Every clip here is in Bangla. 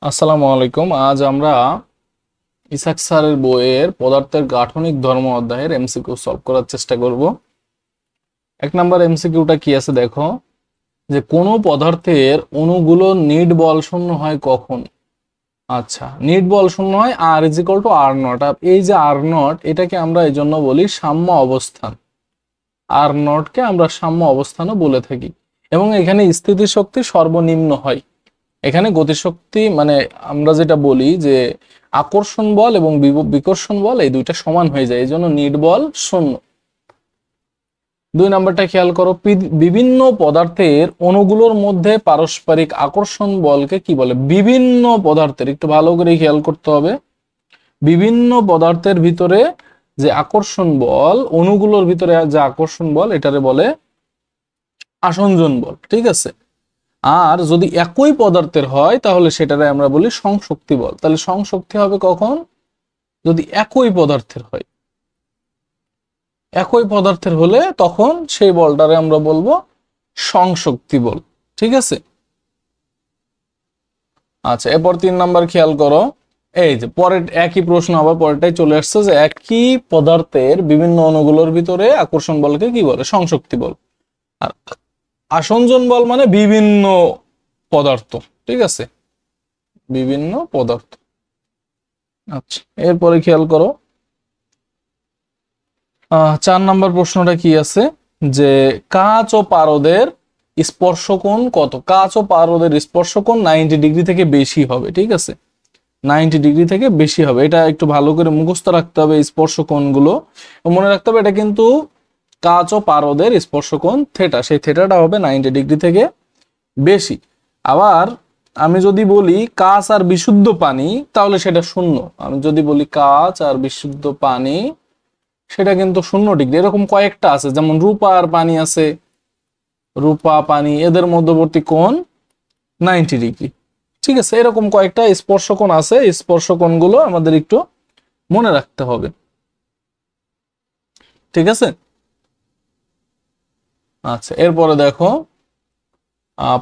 আসসালামু আলাইকুম। আজ আমরা ইসাক স্যারের বইয়ের পদার্থের গাঠনিক ধর্ম অধ্যায়ের এমসিকিউ সলভ করার চেষ্টা করব। 1 নম্বর এমসিকিউটা কি আছে দেখো, যে কোনো পদার্থের অণুগুলো নিট বল শূন্য হয় কখন। আচ্ছা, নিট বল শূন্য হয় R is equal to R naught. এই যে আর নট, এটাকে আমরা এই জন্য বলি সাম্য অবস্থান। আর নটকে আমরা সাম্য অবস্থানও বলে থাকি। এবং এখানে স্থিতিশক্তি সর্বনিম্ন হয়। এখানে গতিশক্তি মানে আমরা যেটা বলি যে আকর্ষণ বল এবং বিকর্ষণ বল এই দুইটা সমান হয়ে যায়, এই জন্য নিট বল শূন্য। 2 নম্বরটা খেয়াল করো, বিভিন্ন পদার্থের অণুগুলোর মধ্যে পারস্পরিক আকর্ষণ বলকে কি বলে। বিভিন্ন পদার্থের, একটু ভালো করে খেয়াল করতে হবে, বিভিন্ন পদার্থের ভিতরে যে আকর্ষণ বল, অণুগুলোর ভিতরে যে আকর্ষণ বল, এটারে বলে আসঞ্জন বল। ঠিক আছে। আর যদি একই পদার্থের হয় তাহলে সেটারে আমরা বলি সংশক্তি বল। তাহলে সংশক্তি হবে কখন? যদি একই পদার্থের হয়। একই পদার্থের হলে তখন সেই বলটারে আমরা বলবো সংশক্তি বল। ঠিক আছে। আচ্ছা, এরপর 3 নম্বর খেয়াল করো, এই যে পরের একই প্রশ্ন আবার পরেরটাই চলে আসছে, যে একই পদার্থের বিভিন্ন অণুগুলোর ভিতরে আকর্ষণ বলকে কি বলে? সংশক্তি বল। আর আসঞ্জন বল মানে বিভিন্ন পদার্থ। ঠিক আছে, বিভিন্ন পদার্থ। আচ্ছা, এরপরে খেয়াল করো, 4 নম্বর প্রশ্নটা কি আছে, যে কাঁচ ও পারদের স্পর্শকোণ কত। কাঁচ ও পারদের স্পর্শকোণ 90 ডিগ্রি থেকে বেশি হবে। ঠিক আছে, 90 ডিগ্রি থেকে বেশি হবে। এটা একটু ভালো করে মুখস্থ রাখতে হবে স্পর্শকোণগুলো। মনে রাখতে হবে এটা কিন্তু কাঁচ ও পারদের স্পর্শকোণ থিটা, সেই থিটাটা হবে 90 ডিগ্রি থেকে বেশি। আবার আমি যদি বলি কাঁচ আর বিশুদ্ধ পানি, তাহলে সেটা শূন্য। আমি যদি বলি কাঁচ আর বিশুদ্ধ পানি, সেটা কিন্তু 0 ডিগ্রি। এরকম কয়েকটা আছে, যেমন রূপা আর পানি আছে, রূপা পানি, এদের মধ্যবর্তী কোণ 90 ডিগ্রি। ঠিক আছে, এরকম কয়েকটা স্পর্শকোণ আছে, স্পর্শকোণগুলো আমাদের একটু মনে রাখতে হবে। ঠিক আছে। আচ্ছা, এরপরে দেখো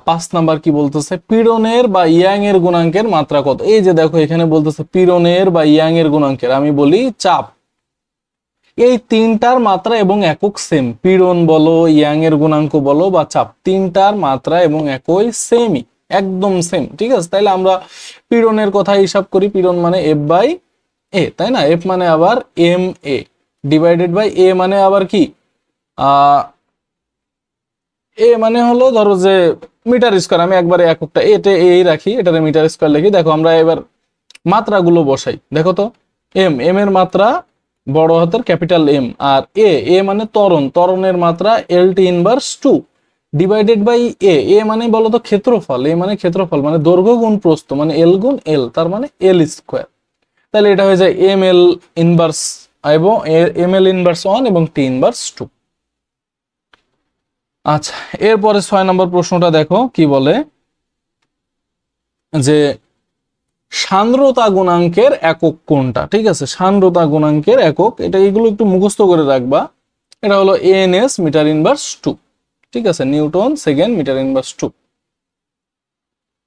5 নম্বর কি বলতেছে, পীড়নের বা ইয়াং এর গুণাঙ্কের মাত্রা কত। এই যে দেখো এখানে বলতেছে পীড়নের বা ইয়াং এর গুণাঙ্কের, আমি বলি চাপ। এই তিনটার মাত্রা এবং একক সেম। পীড়ন বলো, ইয়াং এর গুণাঙ্ক বলো বা চাপ, তিনটার মাত্রা এবং একই সেমই, একদম সেম। ঠিক আছে, তাইলে আমরা পীড়নের কথা হিসাব করি। পীড়ন মানে এফ বাই এ, তাই না? এফ মানে আবার এম এ ডিভাইডেড বাই এ মানে আবার কি এ মানে হলো ধরো যে মিটার স্কোয়ার। আমি একবারে এককটা এতে এই রাখি, এটারে মিটার স্কোয়ার লিখি। দেখো আমরা এবার মাত্রাগুলো বসাই। দেখো তো, এম এর মাত্রা বড় হাতের ক্যাপিটাল এম, আর এ মানে ত্বরণ, ত্বরণের মাত্রা LT ইনভার্স 2 ডিভাইডেড বাই এ মানে বলো তো ক্ষেত্রফল। এ মানে ক্ষেত্রফল মানে দৈর্ঘ্য গুণ প্রস্থ, মানে এল গুণ এল, তার মানে এল স্কোয়ার। তাহলে এটা হয়ে যায় এম এল ইনভার্স এবং এম এল ইনভার্স 1 এবং টি ইনভার্স 2। আচ্ছা, এরপরে 6 নম্বর প্রশ্নটা দেখো কি বলে, যে সান্দ্রতা গুণাঙ্কের একক কোনটা। ঠিক আছে, সান্দ্রতা গুণাঙ্কের একক, এটা এগুলো একটু মুখস্থ করে রাখবা। এটা হলো এনএস মিটার ইনভার্স 2। ঠিক আছে, নিউটন সেকেন্ড মিটার ইনভার্স 2।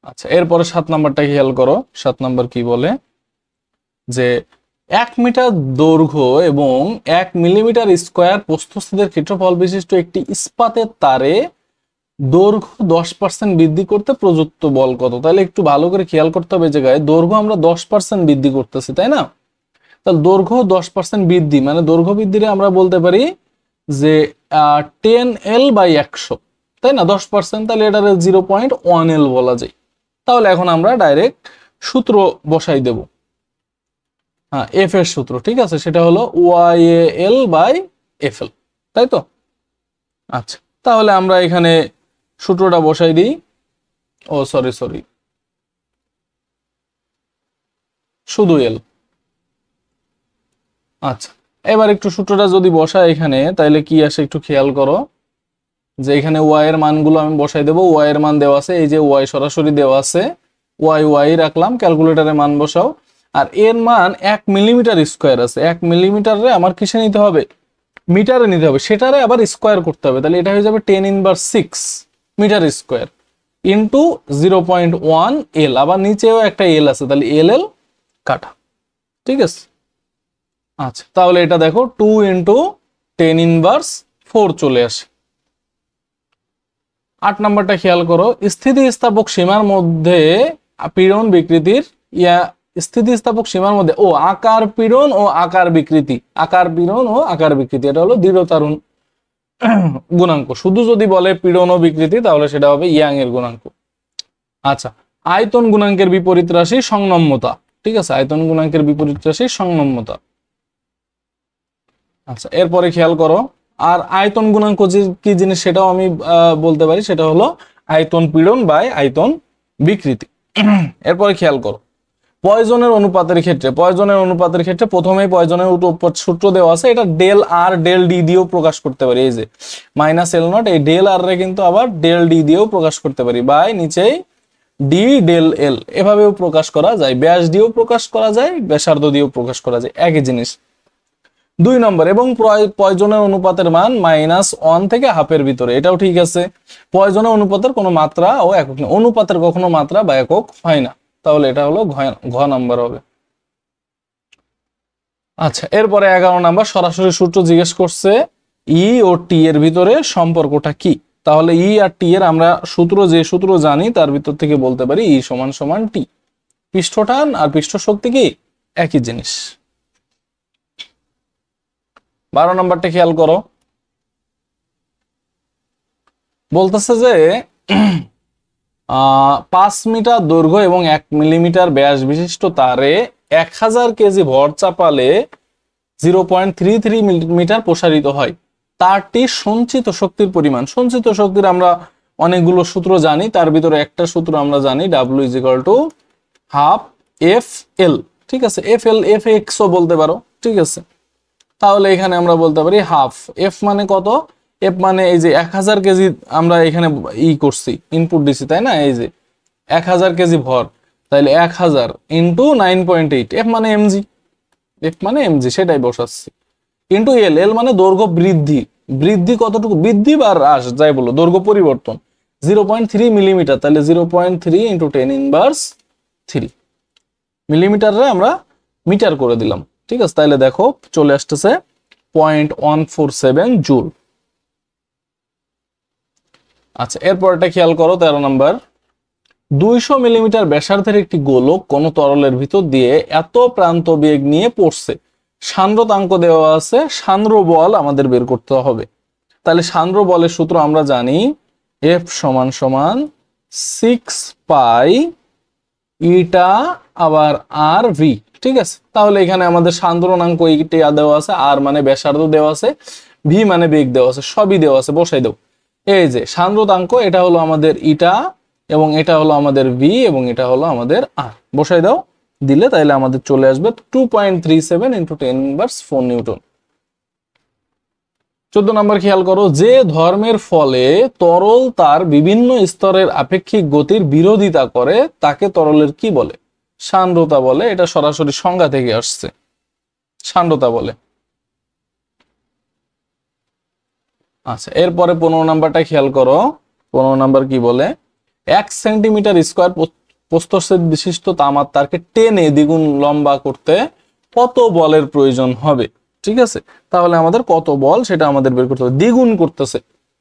আচ্ছা, এরপরে 7 নম্বরটা খেয়াল করো। 7 নম্বর কি বলে, যে 1 মিটার দৈর্ঘ্য এবং 1 মিলিমিটার স্কোয়ার প্রস্থচ্ছেদের ক্ষেত্রফল বিশিষ্ট একটি ইস্পাতের তারে দৈর্ঘ্য 10% বৃদ্ধি করতে প্রযুক্ত বল কত। তাহলে একটু ভালো করে খেয়াল করতে হবে, জায়গায় দৈর্ঘ্য আমরা 10% বৃদ্ধি করতেছি, তাই না? তাহলে দৈর্ঘ্য 10% বৃদ্ধি মানে দৈর্ঘ্য বৃদ্ধিরে আমরা বলতে পারি যে 10L বাই 100, তাই না? 10%, তাহলে এটার 0.1L বলা যায়। তাহলে এখন আমরা ডাইরেক্ট সূত্র বসাই দেব। হ্যাঁ, এফ এর সূত্র। ঠিক আছে, সেটা হলো YAL বাই FL, তাই তো? আচ্ছা, তাহলে আমরা এখানে সূত্রটা বসাই দিই। ও সরি, শুধু এল। আচ্ছা, এবার একটু সূত্রটা যদি বসাই এখানে, তাহলে কি আসে একটু খেয়াল করো, যে এখানে ওয়াই এর মানগুলো আমি বসাই দেবো। ওয়াই এর মান দেওয়া আছে, এই যে ওয়াই সরাসরি দেওয়া আছে, ওয়াই রাখলাম, ক্যালকুলেটারে মান বসাও। আর এর মান 1 মিলিমিটার স্কোয়ার আছে। 1 মিলিমিটারে আমার কিসে নিতে হবে? মিটারে নিতে হবে, সেটারে আবার স্কোয়ার করতে হবে। তাহলে এটা হয়ে যাবে 10 ইনভার্স 6 মিটার স্কোয়ার। ইন্টু 0.1 এল, আবার নিচেও একটা এল আছে, তাহলে এল এল কাটা। ঠিক আছে, আচ্ছা তাহলে এটা দেখো 2 ইন্টু 10^4 চলে আসে। 8 নাম্বারটা খেয়াল করো, স্থিতিস্থাপক সীমার মধ্যে পীড়ন বিকৃতির স্থিতিস্থাপক সীমার মধ্যে আকার পীড়ন ও আকার বিকৃতি, আকার পীড়ন ও আকার বিকৃতি, এটা হলো দৃঢ়তার গুণাঙ্ক। শুধু যদি বলে পীড়ন ও বিকৃতি তাহলে সেটা হবে ইয়াং এর গুণাঙ্ক। আচ্ছা, আয়তন গুণাঙ্কের বিপরীত রাশি সংনম্যতা। ঠিক আছে, আয়তন গুণাঙ্কের বিপরীত রাশি সংনম্যতা। আচ্ছা, এরপরে খেয়াল করো, আর আয়তন গুণাঙ্ক কি জিনিস সেটাও আমি বলতে পারি, সেটা হলো আয়তন পীড়ন বাই আয়তন বিকৃতি। এরপরে খেয়াল করো, পয়জনের অনুপাতের ক্ষেত্রে প্রথমেই পয়জনের সূত্র দেওয়া আছে, এটা ডেল আর ডেল ডি দিয়েও প্রকাশ করতে পারি। এই যে -L0, এই ডেল আর রে কিন্তু আবার ডেল ডি দিয়েও প্রকাশ করতে পারি, বাই নিচেই ডি ডেল এল, এভাবেও প্রকাশ করা যায়। ব্যাস দিয়েও প্রকাশ করা যায়, ব্যাসার্ধ দিয়েও প্রকাশ করা যায়, একই জিনিস। 2 নম্বর, এবং পয়জনের অনুপাতের মান -1 থেকে হাফের ভিতরে, এটাও ঠিক আছে। পয়জনের অনুপাতের কোনো মাত্রা ও একক নেই, অনুপাতের কখনো মাত্রা বা একক হয় না, তাহলে এটা হলো ঘ নাম্বার হবে। আচ্ছা, এরপরে 11 নাম্বার, সরাসরি সূত্র জিজ্ঞেস করছে, ই ও টি এর ভিতরে সম্পর্কটা কি। তাহলে ই আর টি এর আমরা যে সূত্র জানি তার ভিতর থেকে বলতে পারি ই সমান সমান টি। পৃষ্ঠটান আর পৃষ্ঠ শক্তি কি একই জিনিস। 12 নম্বরটা খেয়াল করো, বলতেছে যে 5 মিটার দৈর্ঘ্য এবং 1 মিলিমিটার ব্যাস বিশিষ্ট তারে 1000 কেজি ভর চাপালে 0.33 মিটার প্রসারিত হয়। তারটি সঞ্চিত শক্তির পরিমাণ। সঞ্চিত শক্তির আমরা অনেকগুলো সূত্র জানি, তার ভিতরে একটা সূত্র আমরা জানি, W = হাফ এফ এল। ঠিক আছে, এফ এল এফ এক্সও বলতে পারো। ঠিক আছে, তাহলে এখানে আমরা বলতে পারি হাফ, এফ মানে কত, এফ মানে এই যে 1000 কেজি আমরা এখানে করছি, ইনপুট দিছি, তাই না, এই যে 1000 কেজি ভর, তাহলে 1000 ইন্টু 9.8, এফ মানে এমজি, সেটাই বসাচ্ছি, ইন্টু এল, এল মানে দৈর্ঘ্য বৃদ্ধি, বৃদ্ধি কতটুকু, বৃদ্ধি বা হ্রাস যাই বলো, দৈর্ঘ্য পরিবর্তন 0.3 মিলিমিটার, তাহলে 0.3 ইন্টু 10^3 মিলিমিটারে আমরা মিটার করে দিলাম। ঠিক আছে, তাহলে দেখো চলে আসতেছে 0.147 জুল। আচ্ছা, এরপরটা খেয়াল করো, 13 নম্বর, 200 মিলিমিটার ব্যাসার্ধের একটি গোলক কোন তরলের ভিতর দিয়ে এত প্রান্ত বেগ নিয়ে পড়ছে, সান্দ্রতাঙ্ক দেওয়া আছে, সান্দ্র বল আমাদের বের করতে হবে। তাহলে সান্দ্র বলের সূত্র আমরা জানি, F = 6 পাই ইটা আবার আর ভি। ঠিক আছে, তাহলে এখানে আমাদের সান্দ্রণাঙ্ক এইটা দেওয়া আছে, আর মানে ব্যাসার্ধ দেওয়া আছে, ভি মানে বেগ দেওয়া আছে, সবই দেওয়া আছে, বসাই দাও। এই যে সান্দ্রতাঙ্ক, এটা হলো আমাদের ইটা, এবং এটা হলো আমাদের ভি, এবং এটা হলো আমাদের আর, বসাই দাও, দিলে তাইলে আমাদের চলে আসবে 2.37 × 10^4 নিউটন। 14 নম্বর খেয়াল করো, যে ধর্মের ফলে তরল তার বিভিন্ন স্তরের আপেক্ষিক গতির বিরোধিতা করে তাকে তরলের কি বলে, সান্দ্রতা বলে। এটা সরাসরি সংজ্ঞা থেকে আসছে, সান্দ্রতা বলে। আচ্ছা, এরপরে 15 নাম্বারটা খেয়াল করো, 15 নাম্বার কি বলে, 1 সেন্টিমিটার স্কোয়ার প্রস্থচ্ছেদ বিশিষ্ট তামার তারকে টেনে দ্বিগুণ লম্বা করতে কত বলের প্রয়োজন হবে। ঠিক আছে, তাহলে আমাদের কত বল সেটা আমাদের বের করতে হবে, দ্বিগুণ করতেছে।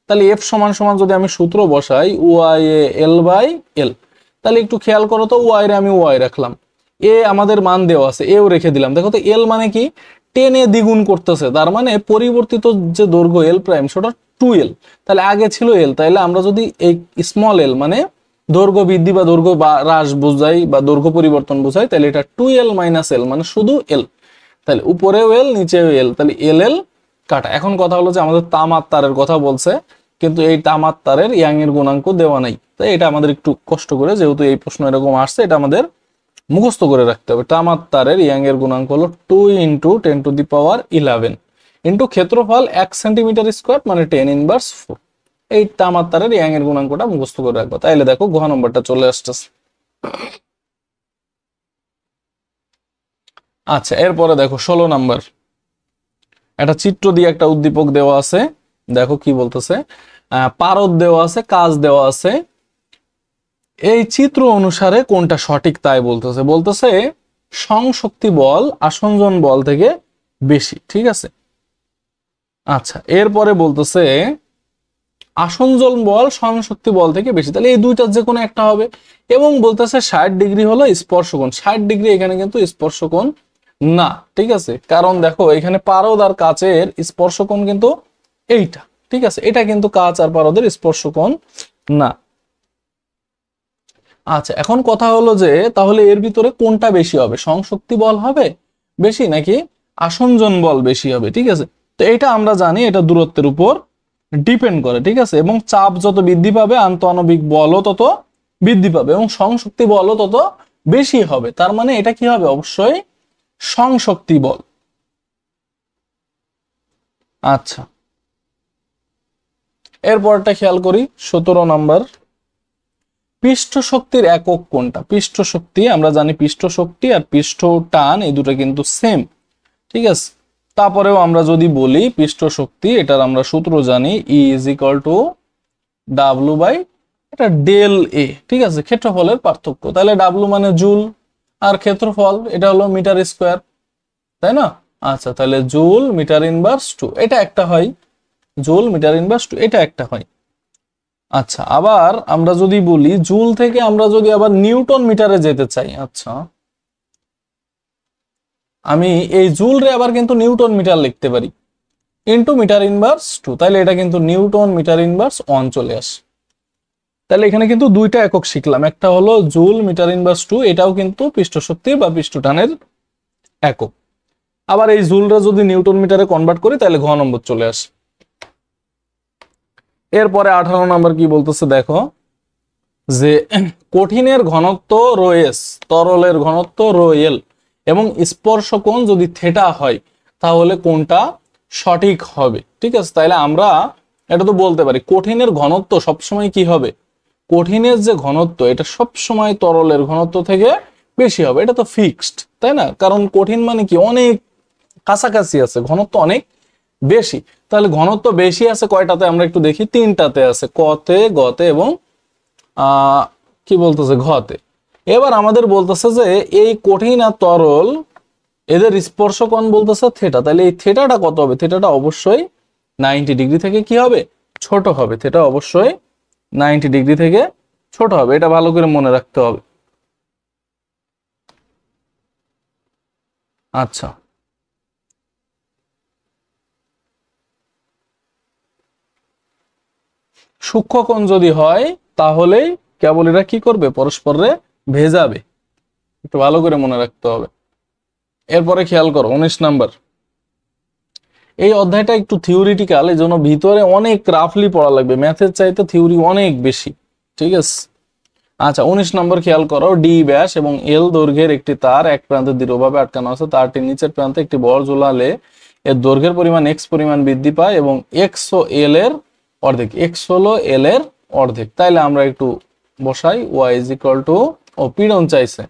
তাহলে F = যদি আমি সূত্র বসাই, ওয়াই এল বাই এল, তাহলে একটু খেয়াল করো তো, ওয়াই রে আমি ওয়াই রাখলাম, এ আমাদের মান দেওয়া আছে, এও রেখে দিলাম। দেখো তো এল মানে কি, টেনে দ্বিগুণ করতেছে, তার মানে পরিবর্তিত যে দৈর্ঘ্য এল প্রাইম সেটা 2L, তাহলে আগে ছিল এল, তাইলে আমরা যদি এই স্মল এল মানে দৈর্ঘ্য বৃদ্ধি বা দৈর্ঘ্য হ্রাস বোঝাই বা দৈর্ঘ্য পরিবর্তন বোঝাই, তাহলে এটা 2L - L মানে শুধু এল, তাহলে উপরেও এল নিচেও এল, তাহলে এল এল কাটা। এখন কথা হলো যে আমাদের তামার তারের কথা বলছে, কিন্তু এই তামার তারের ইয়াং এর গুণাঙ্ক দেওয়া নাই, তাই এটা আমাদের একটু কষ্ট করে, যেহেতু এই প্রশ্ন এরকম আসছে, এটা আমাদের মুখস্থ করে রাখতে হবে। তামার তারের ইয়াং এর গুণাঙ্ক হলো 2 × 10^11 ইন্টু ক্ষেত্রফল 1 সেন্টিমিটার স্কোয়ার মানে 10^4। এই তামার তারের ইয়াং এর গুণাঙ্কটা মুখস্থ করে রাখবো, তাইলে দেখো ঘ নম্বরটা চলে আসতেছে। আচ্ছা, এরপরে দেখো 16 নাম্বার, একটা চিত্র দিয়ে একটা উদ্দীপক দেওয়া আছে, দেখো কি বলতেছে, পারদ দেওয়া আছে, কাজ দেওয়া আছে, এই চিত্র অনুসারে কোনটা সঠিক তাই বলতেছে, বলতেছে সংশক্তি বল আসঞ্জন বল থেকে বেশি, ঠিক আছে। আচ্ছা, এরপরে বলতেছে আসঞ্জন বল সংশক্তি বল থেকে বেশি, তাহলে এই দুইটার যে কোনো একটা হবে। এবং বলতেছে 60 ডিগ্রি হলো স্পর্শকোণ, 60 ডিগ্রি এখানে কিন্তু স্পর্শকোণ না, ঠিক আছে। কারণ দেখো এখানে পারদ আর কাচের স্পর্শকোণ কিন্তু এইটা, ঠিক আছে, এটা কিন্তু কাচ আর পারদের স্পর্শকোণ না। আচ্ছা, এখন কথা হলো যে তাহলে এর ভিতরে কোনটা বেশি হবে, সংশক্তি বল হবে বেশি নাকি আসঞ্জন বল বেশি হবে, ঠিক আছে। তো এটা আমরা জানি এটা দূরত্বের উপর ডিপেন্ড করে, ঠিক আছে। এবং চাপ যত বৃদ্ধি পাবে আন্তঃআণবিক বলও তত বৃদ্ধি পাবে এবং সংশক্তি বলও তত বেশি হবে। তার মানে এটা কি হবে, অবশ্যই সংশক্তি বল। আচ্ছা, এরপরটা খেয়াল করি 17 নাম্বার, পৃষ্ঠ শক্তির একক কোনটা। পৃষ্ঠ শক্তি আমরা জানি পৃষ্ঠ শক্তি আর পৃষ্ঠ টান এই দুটো কিন্তু সেম, ঠিক আছে। তারপরেও আমরা যদি বলি পৃষ্ঠ শক্তি, এটার আমরা সূত্র জানি E = W বাই এটা ডেল এ, ঠিক আছে, ক্ষেত্রফলের পার্থক্য। তাহলে W মানে জুল আর ক্ষেত্রফল এটা হলো মিটার স্কোয়ার, তাই না। আচ্ছা, তাহলে জুল মিটার ইনভার্স 2 এটা একটা হয়, জুল মিটার ইনভার্স 2 এটা একটা হয়। আচ্ছা, আবার আমরা যদি বলি জুল থেকে আমরা যদি আবার নিউটন মিটারে যেতে চাই, আচ্ছা আমি এই জুল রে আবার কিন্তু নিউটন মিটার লিখতে পারি ইনটু মিটার ইনভার্স 2, তাহলে এটা কিন্তু নিউটন মিটার ইনভার্স 1 চলে আসে। তাহলে এখানে কিন্তু দুইটা একক শিখলাম, একটা হলো জুল মিটার ইনভার্স 2, এটাও কিন্তু পৃষ্ঠ শক্তির বা পৃষ্ঠটানের একক। আবার এই জুলরা যদি নিউটন মিটারে কনভার্ট করি তাহলে ঘ নম্বর চলে আসে। এরপরে 18 নাম্বার কি বলতেছে দেখো, যে কঠিনের ঘনত্ব রো এস, তরলের ঘনত্ব রো এল এবং স্পর্শকোণ যদি থেটা হয় তাহলে কোনটা সঠিক হবে, ঠিক আছে। তাহলে আমরা এটা তো বলতে পারি কঠিনের ঘনত্ব সবসময় কি হবে, কঠিনের যে ঘনত্ব এটা সবসময় তরলের ঘনত্ব থেকে বেশি হবে, এটা তো ফিক্সড, তাই না। কারণ কঠিন মানে কি অনেক কাছাকাছি আছে, ঘনত্ব অনেক বেশি। তাহলে ঘনত্ব বেশি আছে কয়টাতে আমরা একটু দেখি, 3টাতে আছে, কতে, গতে এবং কি বলতেছে ঘতে। এবার আমাদের বলতেছে যে এই কঠিন আর তরল এদের স্পর্শকোণ বলতেছে থেটা, তাহলে এই থেটাটা কত হবে, থেটাটা অবশ্যই 90 ডিগ্রি থেকে কি হবে, ছোট হবে। থেটা অবশ্যই 90 ডিগ্রি থেকে ছোট হবে, এটা ভালো করে মনে রাখতে হবে। আচ্ছা, সূক্ষ্মকোণ যদি হয় তাহলেই কেবল এরা কি করবে, পরস্পরে ভেজাবে, একটু ভালো করে মনে রাখতে হবে। এরপরে খেয়াল করো 19 নাম্বার, এই অধ্যায়টা একটু থিওরিটিক্যাল, এই জন্য ভিতরে অনেক রাফলি পড়া লাগবে, ম্যাথের চাইতে থিওরি অনেক বেশি, ঠিক আছে। আচ্ছা, 19 নম্বর খেয়াল করো, ডি ব্যাস এবং এল দৈর্ঘ্যের একটি তার এক প্রান্তে দৃঢ়ভাবে আটকানো আছে, তারটির নিচের প্রান্তে একটি বল ঝোলালে এর দৈর্ঘ্যের পরিমাণ এক্স পরিমাণ বৃদ্ধি পায় এবং এক্স ও এল এর অর্ধেক, এক্স হলো এল এর অর্ধেক। তাইলে আমরা একটু বসাই ওয়াই ইজ ইকুয়াল টু, ও পীড়ন চাইছে,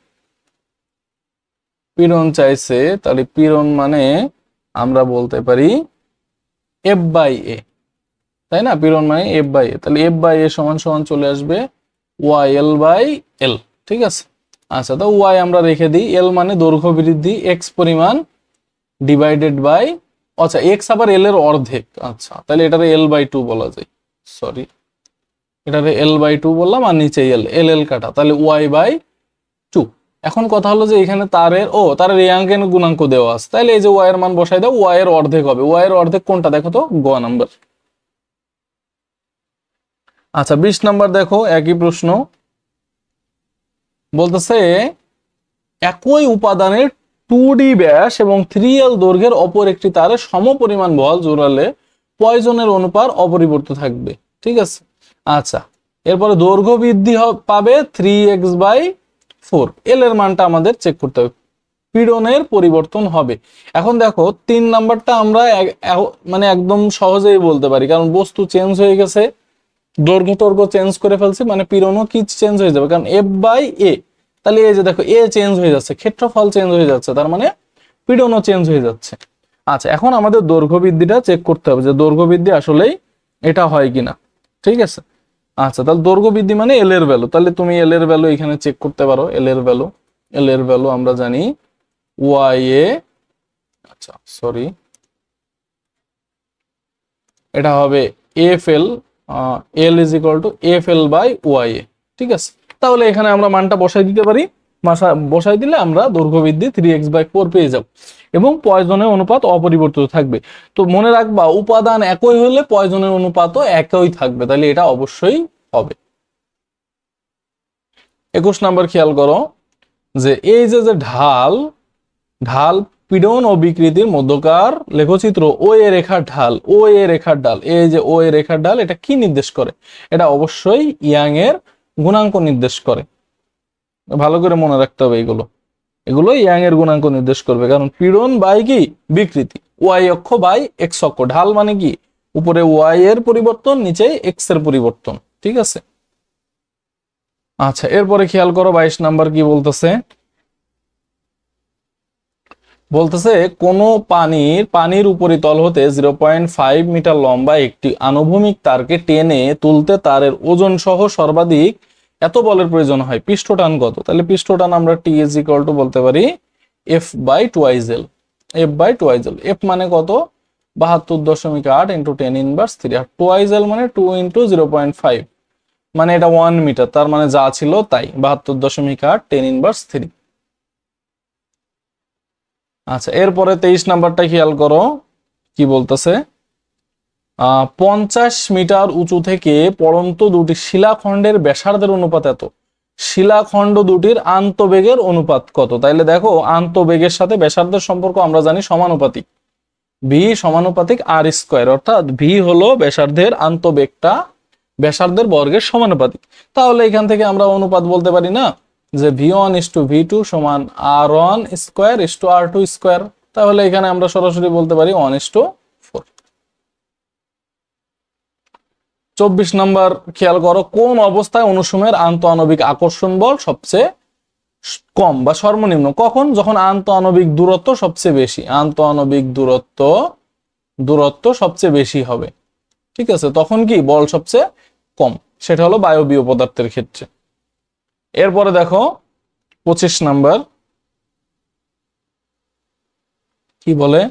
পীড়ন চাইছে, তাহলে পীড়ন মানে আমরা বলতে পারি এফ বাই এ, তাই না, পীড়ন মানে এফ বাই এ, তাহলে এফ বাই এ সমান সমান চলে আসবে ওয়াই এল বাই এল, ঠিক আছে। আচ্ছা, তো ওয়াই আমরা রেখে দিই, এল মানে দৈর্ঘ্য বৃদ্ধি, এক্স পরিমাণ ডিভাইডেড বাই, আচ্ছা এক্স আবার এল এর অর্ধেক, আচ্ছা তাহলে এটারে এল বাই 2 বলা যায়, সরি এটারে এল বাই 2 বললাম আর নিচে এল, এল এল কাটা, তাহলে ওয়াই বাই 2। এখন কথা হলো যে এখানে তারের তারের রিয়াঙ্কের গুণাঙ্ক দেওয়া আছে, তাহলে এই যে ওয়াই এর মান বসাই দাও, ওয়াই এর অর্ধেক হবে, ওয়াই এর অর্ধেক কোনটা দেখো তো, গ নাম্বার। আচ্ছা, 20 নাম্বার দেখো, একই প্রশ্ন বলতেছে একই উপাদানের 2D ব্যাস এবং 3L দৈর্ঘ্যের অপর একটি তারে সমপরিমাণ বল জোড়ালে পয়জনের অনুপাত অপরিবর্তিত থাকবে, ঠিক আছে। আচ্ছা, এরপরে দৈর্ঘ্য বৃদ্ধি পাবে 3x/4, এল এর মানটা আমাদের চেক করতে হবে, পীড়নের পরিবর্তন হবে। এখন দেখো 3 নাম্বারটা আমরা মানে একদম সহজেই বলতে পারি, কারণ বস্তু চেঞ্জ হয়ে গেছে, দৈর্ঘ্য টর্ঘ্য চেঞ্জ করে ফেলছি, মানে পীড়নও কি চেঞ্জ হয়ে যাবে, কারণ এফ বাই এ, তাহলে এই যে দেখো এ চেঞ্জ হয়ে যাচ্ছে, ক্ষেত্রফল চেঞ্জ হয়ে যাচ্ছে, তার মানে পীড়নও চেঞ্জ হয়ে যাচ্ছে। আচ্ছা, এখন আমাদের দৈর্ঘ্য বৃদ্ধিটা চেক করতে হবে যে দৈর্ঘ্য বৃদ্ধি আসলেই এটা হয় কিনা, ঠিক আছে। আচ্ছা, তাহলে দৈর্ঘ্য বৃদ্ধি মানে এল এর ভ্যালু, তাহলে তুমি এল এর ভ্যালু এখানে চেক করতে পারো। এল এর ভ্যালু আমরা জানি ওয়াই এ, আচ্ছা সরি, এটা হবে F L, L is equal to F L by Y A. ঠিক আছে, তাহলে এখানে আমরা মানটা বসাই দিতে পারি। বসাই দিলে আমরা দৈর্ঘ্য বৃদ্ধি 3x/4 পেয়ে যাব এবং পয়জনের অনুপাত অপরিবর্তিত থাকবে। তো মনে রাখবা উপাদান একই হলে পয়জনের অনুপাতও একই থাকবে, তাহলে এটা অবশ্যই হবে। 21 নাম্বার খেয়াল করো যে এই যে ঢাল, ঢাল পীড়ন ও বিকৃতির মধ্যকার লেখচিত্র ও এ রেখার ঢাল, ও এ রেখার ঢাল, এই যে ও এ রেখার ঢাল, এটা কি নির্দেশ করে? এটা অবশ্যই ইয়াং এর গুণাঙ্ক নির্দেশ করে। ভালো করে মনে রাখতে হবে এগুলো, এগুলো ইয়াং এর গুণাঙ্ক নির্দেশ করবে। কারণ পীড়ন বাই কি বিকৃতি, ওয়াই অক্ষ বাই এক্স অক্ষ, ঢাল মানে কি উপরে ওয়াই এর পরিবর্তন, নিচে এক্স এর পরিবর্তন। ঠিক আছে, আচ্ছা এরপরে খেয়াল করো 22 নাম্বার কি বলতেছে। বলতেছে কোন পানির উপরিতল হতে 0.5 মিটার লম্বা একটি আনুভূমিক তারকে টেনে তুলতে তারের ওজন সহ সর্বাধিক এত বলের প্রয়োজন হয়, পৃষ্ঠটান কত? তাহলে পৃষ্ঠটান আমরা টি ইজ ইকুয়াল টু বলতে পারি F by twice L. F by twice L, F মানে কত? 72.8 ইন্টু 10⁻³ আর টুয়াইজ এল মানে 2 ইন্টু 0.5, মানে এটা 1 মিটার, তার মানে যা ছিল তাই 72.8 10⁻³। আচ্ছা এরপরে 23 নাম্বারটা খেয়াল করো কি বলতেছে। 50 মিটার উঁচু থেকে পড়ন্ত দুটি শিলাখণ্ডের ব্যাসার্ধের অনুপাত এত, শিলাখণ্ড দুটির আন্তঃবেগের অনুপাত কত? তাইলে দেখো আন্তঃবেগের সাথে ব্যাসার্ধের সম্পর্ক আমরা জানি সমানুপাতিক, ভি সমানুপাতিক আর স্কয়ার, অর্থাৎ ভি হলো ব্যাসার্ধের আন্তঃবেগটা ব্যাসার্ধের বর্গের সমানুপাতিক। তাহলে এখান থেকে আমরা অনুপাত বলতে পারি না যে v1:v2 সমান r1 স্কয়ার r2 স্কয়ার, তাহলে এখানে আমরা সরাসরি বলতে পারি 1:4। 24 নাম্বার খেয়াল করো কোন অবস্থায় অনুসময়ের আন্তঃআণবিক আকর্ষণ বল সবচেয়ে কম বা সর্বনিম্ন? কখন? যখন আন্তঃআণবিক দূরত্ব সবচেয়ে বেশি, আন্তঃআণবিক দূরত্ব সবচেয়ে বেশি হবে। ঠিক আছে, তখন কি বল সবচেয়ে কম, সেটা হলো বায়বীয় পদার্থের ক্ষেত্রে। এরপরে দেখো 25 নাম্বার কি বলে।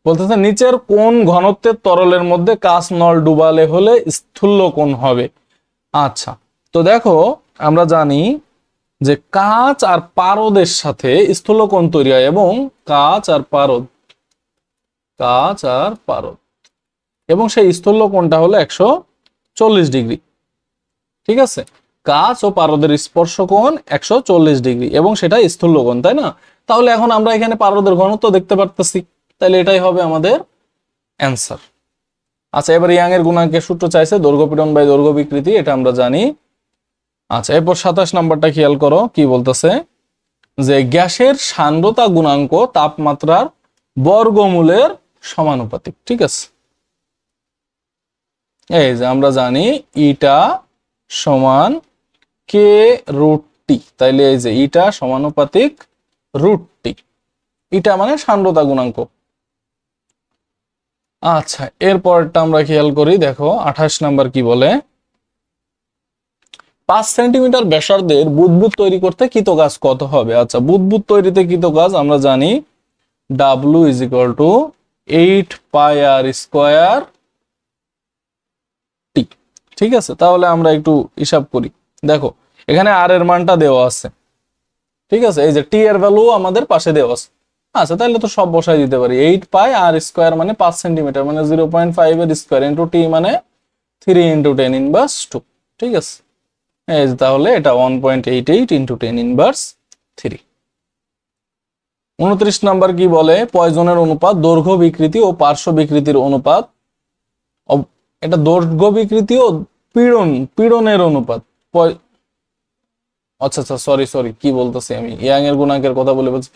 বলতেছে নিচের কোন ঘনত্বের তরলের মধ্যে কাঁচ নল ডুবালে হলে স্থূল কোণ হবে? আচ্ছা, তো দেখো আমরা জানি যে কাঁচ আর পারদের সাথে স্থূল কোণ তৈরি হয় এবং কাঁচ আর পারদ এবং সেই স্থূল কোণটা হলো 140 ডিগ্রি। ঠিক আছে, কাঁচ ও পারদের স্পর্শ কোণ 140 ডিগ্রি এবং সেটা স্থূল কোণ, তাই না? তাহলে এখন আমরা এখানে পারদের ঘনত্ব দেখতে পারতেছি, তাহলে এটাই হবে আমাদের অ্যান্সার। আচ্ছা এবার ইয়াং এর গুণাঙ্কের সূত্র চাইছে, দৈর্ঘ্য পীড়ন বাই দৈর্ঘ্য বিকৃতি, এটা আমরা জানি। আচ্ছা এরপর 27 নাম্বারটা খেয়াল করো কি বলতেছে যে গ্যাসের সান্দ্রতা গুণাঙ্ক তাপমাত্রার বর্গমূলের সমানুপাতিক। ঠিক আছে, এই যে আমরা জানি ইটা সমান কে রুট টি, তাইলে এই যে ইটা সমানুপাতিক রুট টি, ইটা মানে সান্দ্রতা গুণাঙ্ক। আচ্ছা এরপরটা আমরা খেয়াল করি, দেখো 28 নাম্বার কি বলে। 5 সেন্টিমিটার ব্যাসার্ধের বুদবুদ তৈরি করতে কৃতকাজ কত হবে? আচ্ছা বুদবুদ তৈরিতে কৃতকাজ আমরা জানি W is equal to 8 pi r square T. ঠিক আছে, তাহলে আমরা একটু হিসাব করি। দেখো এখানে আর এর মানটা দেওয়া আছে, ঠিক আছে, এই যে টি এর ভ্যালু আমাদের পাশে দেওয়া আছে। আচ্ছা তাহলে তো সব বসাই দিতে পারি, 8 পাই আর স্কয়ার মানে 5 সেন্টিমিটার মানে 0.5 এর স্কয়ার ইন্টু টি মানে 3 ইন্টু 10⁻²। ঠিক আছে, এই যে তাহলে এটা 1.88 ইন্টু 10⁻3। 29 নাম্বার কি বলে পয়জনের অনুপাত দৈর্ঘ্য বিকৃতি ও পার্শ্ব বিকৃতির অনুপাত, এটা দৈর্ঘ্য বিকৃতি ও পীড়নের অনুপাত। আচ্ছা আচ্ছা সরি কি বলতেছি আমি, ইয়াং এর গুণাঙ্কের কথা বলে বলছি।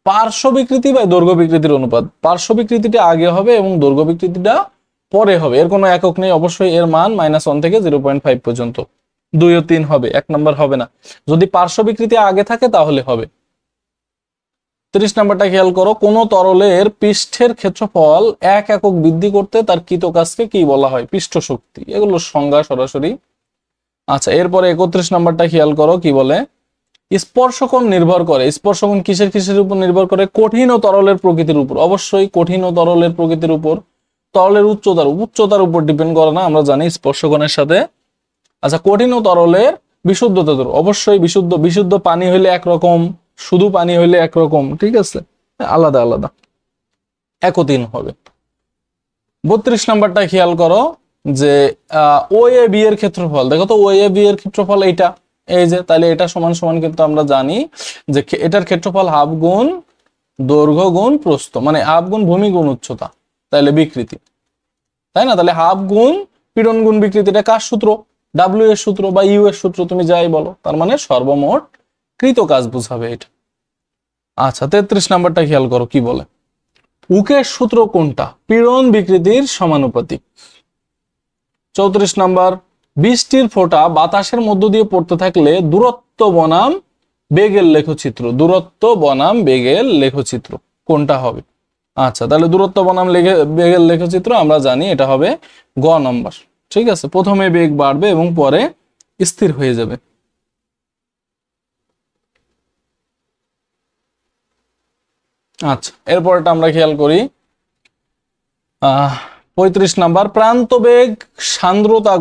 পার্শ্ব বিকৃতি বা দৈর্ঘ্য বিকৃতির অনুপাত, পার্শ্ব বিকৃতিটা আগে হবে এবং দৈর্ঘ্য বিকৃতিটা পরে হবে, এর কোনো একক নেই, অবশ্যই এর মান -1 থেকে 0.5 পর্যন্ত, 2 ও 3 হবে, 1 নাম্বার হবে না। যদি পার্শ্ব বিকৃতি আগে থাকে তাহলে হবে। 30 নাম্বারটা খেয়াল করো কোন তরলের পৃষ্ঠের ক্ষেত্রফল 1 একক বৃদ্ধি করতে তার কৃত কাজকে কি বলা হয়? পৃষ্ঠ শক্তি। এগুলো সংজ্ঞা সরাসরি আচ্ছা, এরপরে 31 নাম্বারটা খেয়াল করো কি বলে, স্পর্শকোণ নির্ভর করে। স্পর্শকোণ কিসের কিসের উপর নির্ভর করে? কঠিন ও তরলের প্রকৃতির উপর। অবশ্যই কঠিন ও তরলের প্রকৃতির উপর। তরলের উচ্চতার উপর ডিপেন্ড করে না, আমরা জানি স্পর্শকোণের সাথে। আচ্ছা, কঠিন ও তরলের বিশুদ্ধতার উপর। অবশ্যই বিশুদ্ধ পানি হইলে একরকম, শুধু পানি হইলে একরকম, ঠিক আছে, আলাদা আলাদা, একদিন হবে। 32 নাম্বারটা খেয়াল করো যে ও এ বি এর ক্ষেত্রফল। দেখো তো ও এ বি এর ক্ষেত্রফল এইটা, এই যে, তাহলে এটা সমান সমান কিন্তু আমরা জানি যে এটার ক্ষেত্রফল হাফ গুণ দৈর্ঘ্য গুণ প্রস্থ, মানে হাফ গুণ ভূমি গুণ উচ্চতা, তাহলে বিকৃতি, তাই না? তাহলে হাফ গুণ পীড়ন গুণ বিকৃতি, এটা কার সূত্র? ডাব্লিউ এর সূত্র বা ইউ এর সূত্র, তুমি যাই বলো, তার মানে সর্বমোট কৃত কাজ বোঝাবে এটা। আচ্ছা, 33 নাম্বারটা খেয়াল করো কি বলে, উকের সূত্র কোনটা? পীড়ন বিকৃতির সমানুপাতিক। 34 নাম্বার, বৃষ্টির ফোঁটা বাতাসের মধ্য দিয়ে পড়তে থাকলে দূরত্ব বনাম বেগের লেখচিত্র। দূরত্ব বনাম বেগের লেখচিত্র কোনটা হবে? আচ্ছা, তাহলে দূরত্ব বনাম বেগের লেখচিত্র আমরা জানি এটা হবে গ নাম্বার। ঠিক আছে, প্রথমে বেগ বাড়বে এবং পরে স্থির হয়ে যাবে। আচ্ছা, এরপরটা আমরা খেয়াল করি 35 নাম্বার, প্রান্তবেগ সান্দ্রতা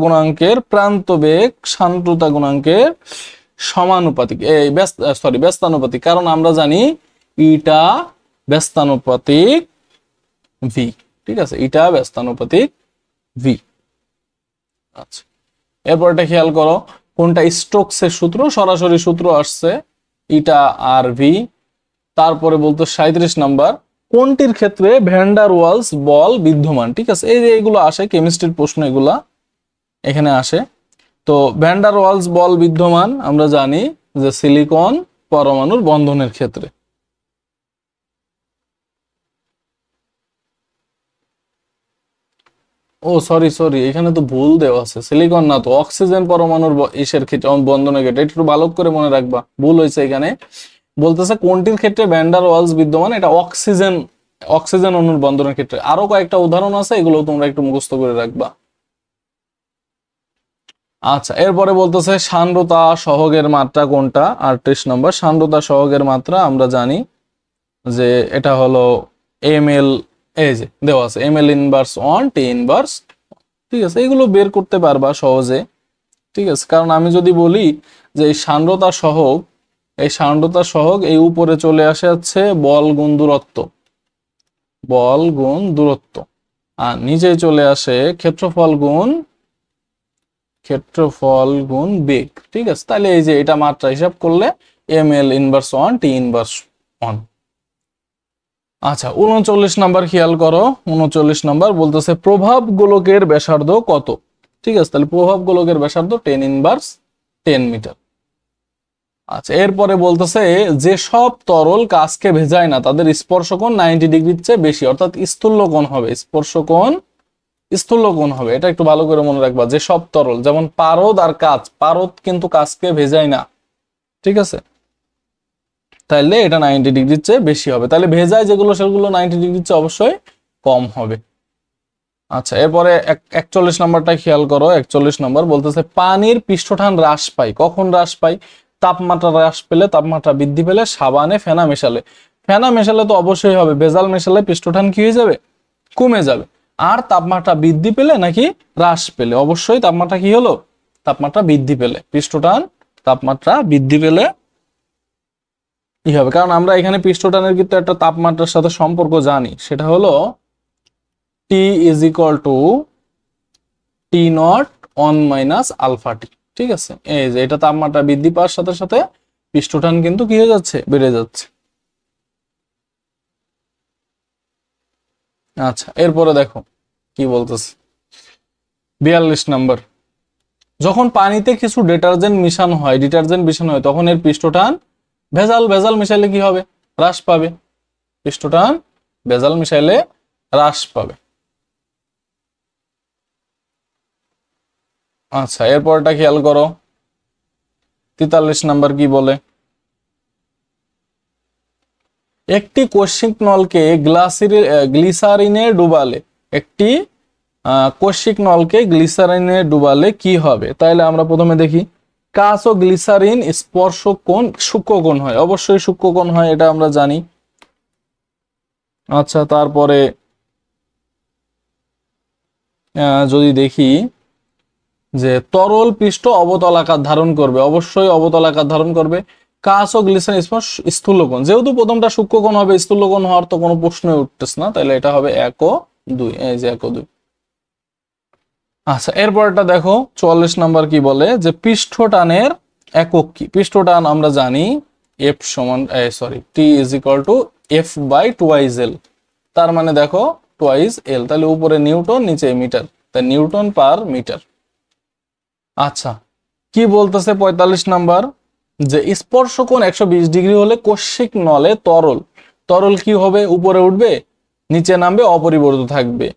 গুণাঙ্কের সমানুপাতিক, এই ব্যস্তানুপাতিক, কারণ আমরা জানি ইটা ব্যস্তানুপাতিক ভি। ঠিক আছে, ইটা ব্যস্তানুপাতিক ভি। আচ্ছা, এরপরটা খেয়াল করো কোনটা স্টোকসের সূত্র? সরাসরি সূত্র আসছে, ইটা আর ভি। তারপরে বলতো 37 নাম্বার, কোনটির ক্ষেত্রে ভ্যান ডার ওয়ালস বল বিদ্যমান? ঠিক আছে, এই যে এগুলো আসে কেমিস্ট্রির প্রশ্ন, এগুলা এখানে আসে। তো ভ্যান ডার ওয়ালস বল বিদ্যমান আমরা জানি যে সিলিকন পরমাণুর বন্ধনের ক্ষেত্রে। ও সরি, এখানে তো ভুল দেওয়া আছে, সিলিকন না তো, অক্সিজেন পরমাণুর ইসের ক্ষেত্রে, বন্ধনের ক্ষেত্রে। একটু ভালো করে মনে রাখবা, ভুল হয়েছে এখানে। বলতেছে কোনটির ক্ষেত্রে ভ্যান ডার ওয়ালস বিদ্যমান, এটা অক্সিজেন অণুর বন্ধনের ক্ষেত্রে। আরো কয়েকটা উদাহরণ আছে, এগুলো তোমরা একটু মুখস্থ করে রাখবা। আচ্ছা, এরপরে বলতেছে সান্দ্রতা সহগের মাত্রা কোনটা? 38 নম্বর, সান্দ্রতা সহগের মাত্রা আমরা জানি যে এটা হলো এম এল, এই যে দেওয়া আছে M L inverse 1 T inverse. ঠিক আছে, এগুলো বের করতে পারবা সহজে। ঠিক আছে, কারণ আমি যদি বলি যে এই সান্দ্রতা সহগ এই উপরে চলে আসে হচ্ছে বল গুণ দূরত্ব, আর নিচে চলে আসে ক্ষেত্রফল গুণ বেগ। ঠিক আছে, তাহলে এই যে এটা মাত্রা হিসাব করলে M L inverse 1 T inverse 1। আচ্ছা, 39 নাম্বার খেয়াল করো, 39 নাম্বার বলতেছে প্রভাব গোলকের ব্যাসার্ধ কত? ঠিক আছে, তাহলে প্রভাব গোলকের ব্যাসার্ধ 10 ইনভার্স 10 মিটার। আচ্ছা, এরপরে বলতেছে যে সব তরল কাচকে ভেজায় না তাদের স্পর্শকোণ 90 ডিগ্রির চেয়ে বেশি, অর্থাৎ স্থূলকোণ হবে, স্থূলকোণ হবে। এটা একটু ভালো করে মনে রাখবা, যে সব তরল, যেমন পারদ আর কাচ, পারদ কিন্তু কাচকে ভেজায় না। ঠিক আছে, তাহলে এটা 90 ডিগ্রির চেয়ে বেশি হবে। তাহলে ভেজায় যেগুলো সেগুলো 90 ডিগ্রির চেয়ে অবশ্যই কম হবে। আচ্ছা, এরপরে 41 নাম্বারটা খেয়াল করো। 41 নাম্বার বলতেছে পানির পৃষ্ঠটান হ্রাস পায়। কখন হ্রাস পায়? তাপমাত্রা হ্রাস পেলে, তাপমাত্রা বৃদ্ধি পেলে, সাবানে ফেনা মেশালে তো অবশ্যই হবে, ভেজাল মেশালে পৃষ্ঠটান কি হয়ে যাবে? কমে যাবে। আর তাপমাত্রা বৃদ্ধি পেলে নাকি হ্রাস পেলে? অবশ্যই তাপমাত্রা কি হলো? তাপমাত্রা বৃদ্ধি পেলে, পৃষ্ঠটান তাপমাত্রা বৃদ্ধি পেলে কি হবে? কারণ আমরা এখানে পৃষ্ঠটানের কিন্তু একটা তাপমাত্রার সাথে সম্পর্ক জানি, সেটা হলো T is equal to T naught 1 minus alpha T. ঠিক আছে, এই যে এটা তাপমাত্রা বৃদ্ধি পাওয়ার সাথে সাথে পৃষ্ঠটান কিন্তু কি হয়ে যাচ্ছে? বেড়ে যাচ্ছে। আচ্ছা, এরপরে দেখো কি বলতেছে 42 নাম্বার, যখন পানিতে কিছু ডিটারজেন্ট মিশানো হয় তখন এর পৃষ্ঠটান ভেজাল মিশাইলে কি হবে? হ্রাস পাবে। পৃষ্ঠটান ভেজাল মিশাইলে হ্রাস পাবে। আচ্ছা, এরপরটা খেয়াল করো 43 নাম্বার কি বলে, একটি কৌশিক নলকে গ্লিসারিনে ডুবালে একটি কৌশিক নলকে গ্লিসারিনে ডুবালে কি হবে? তাইলে আমরা প্রথমে দেখি কাঁচ ও গ্লিসারিন স্পর্শ কোণ সূক্ষ্ম কোণ হয়, অবশ্যই সূক্ষ্ম কোণ হয়, এটা আমরা জানি। আচ্ছা, তারপরে যদি দেখি যে তরল পৃষ্ঠ অবতল আকার ধারণ করবে, অবশ্যই অবতল আকার ধারণ করবে। কাঁচ ও গ্লিসারিন স্পর্শ স্থূলকোণ, যেহেতু প্রথমটা সূক্ষ্মকোণ হবে, স্থূলকোণ হওয়ার তো কোনো প্রশ্নই উঠতেছে না, তাহলে এটা হবে 1 ও 2, এই যে 1 ও 2। আচ্ছা, এরপরটা দেখো 44 নাম্বার কি বলে যে পৃষ্ঠটানের একক কি? পৃষ্ঠটান আমরা জানি F সমান T is equal to F by twice L, তার মানে দেখো টুয়াইজ L, তাহলে উপরে নিউটন নিচে মিটার, তাই নিউটন পার মিটার। আচ্ছা, কি বলতেছে 45 নাম্বার যে স্পর্শ কোণ 120 ডিগ্রি হলে কৌশিক নলে তরল কি হবে? উপরে উঠবে, নিচে নামবে, অপরিবর্তিত থাকবে।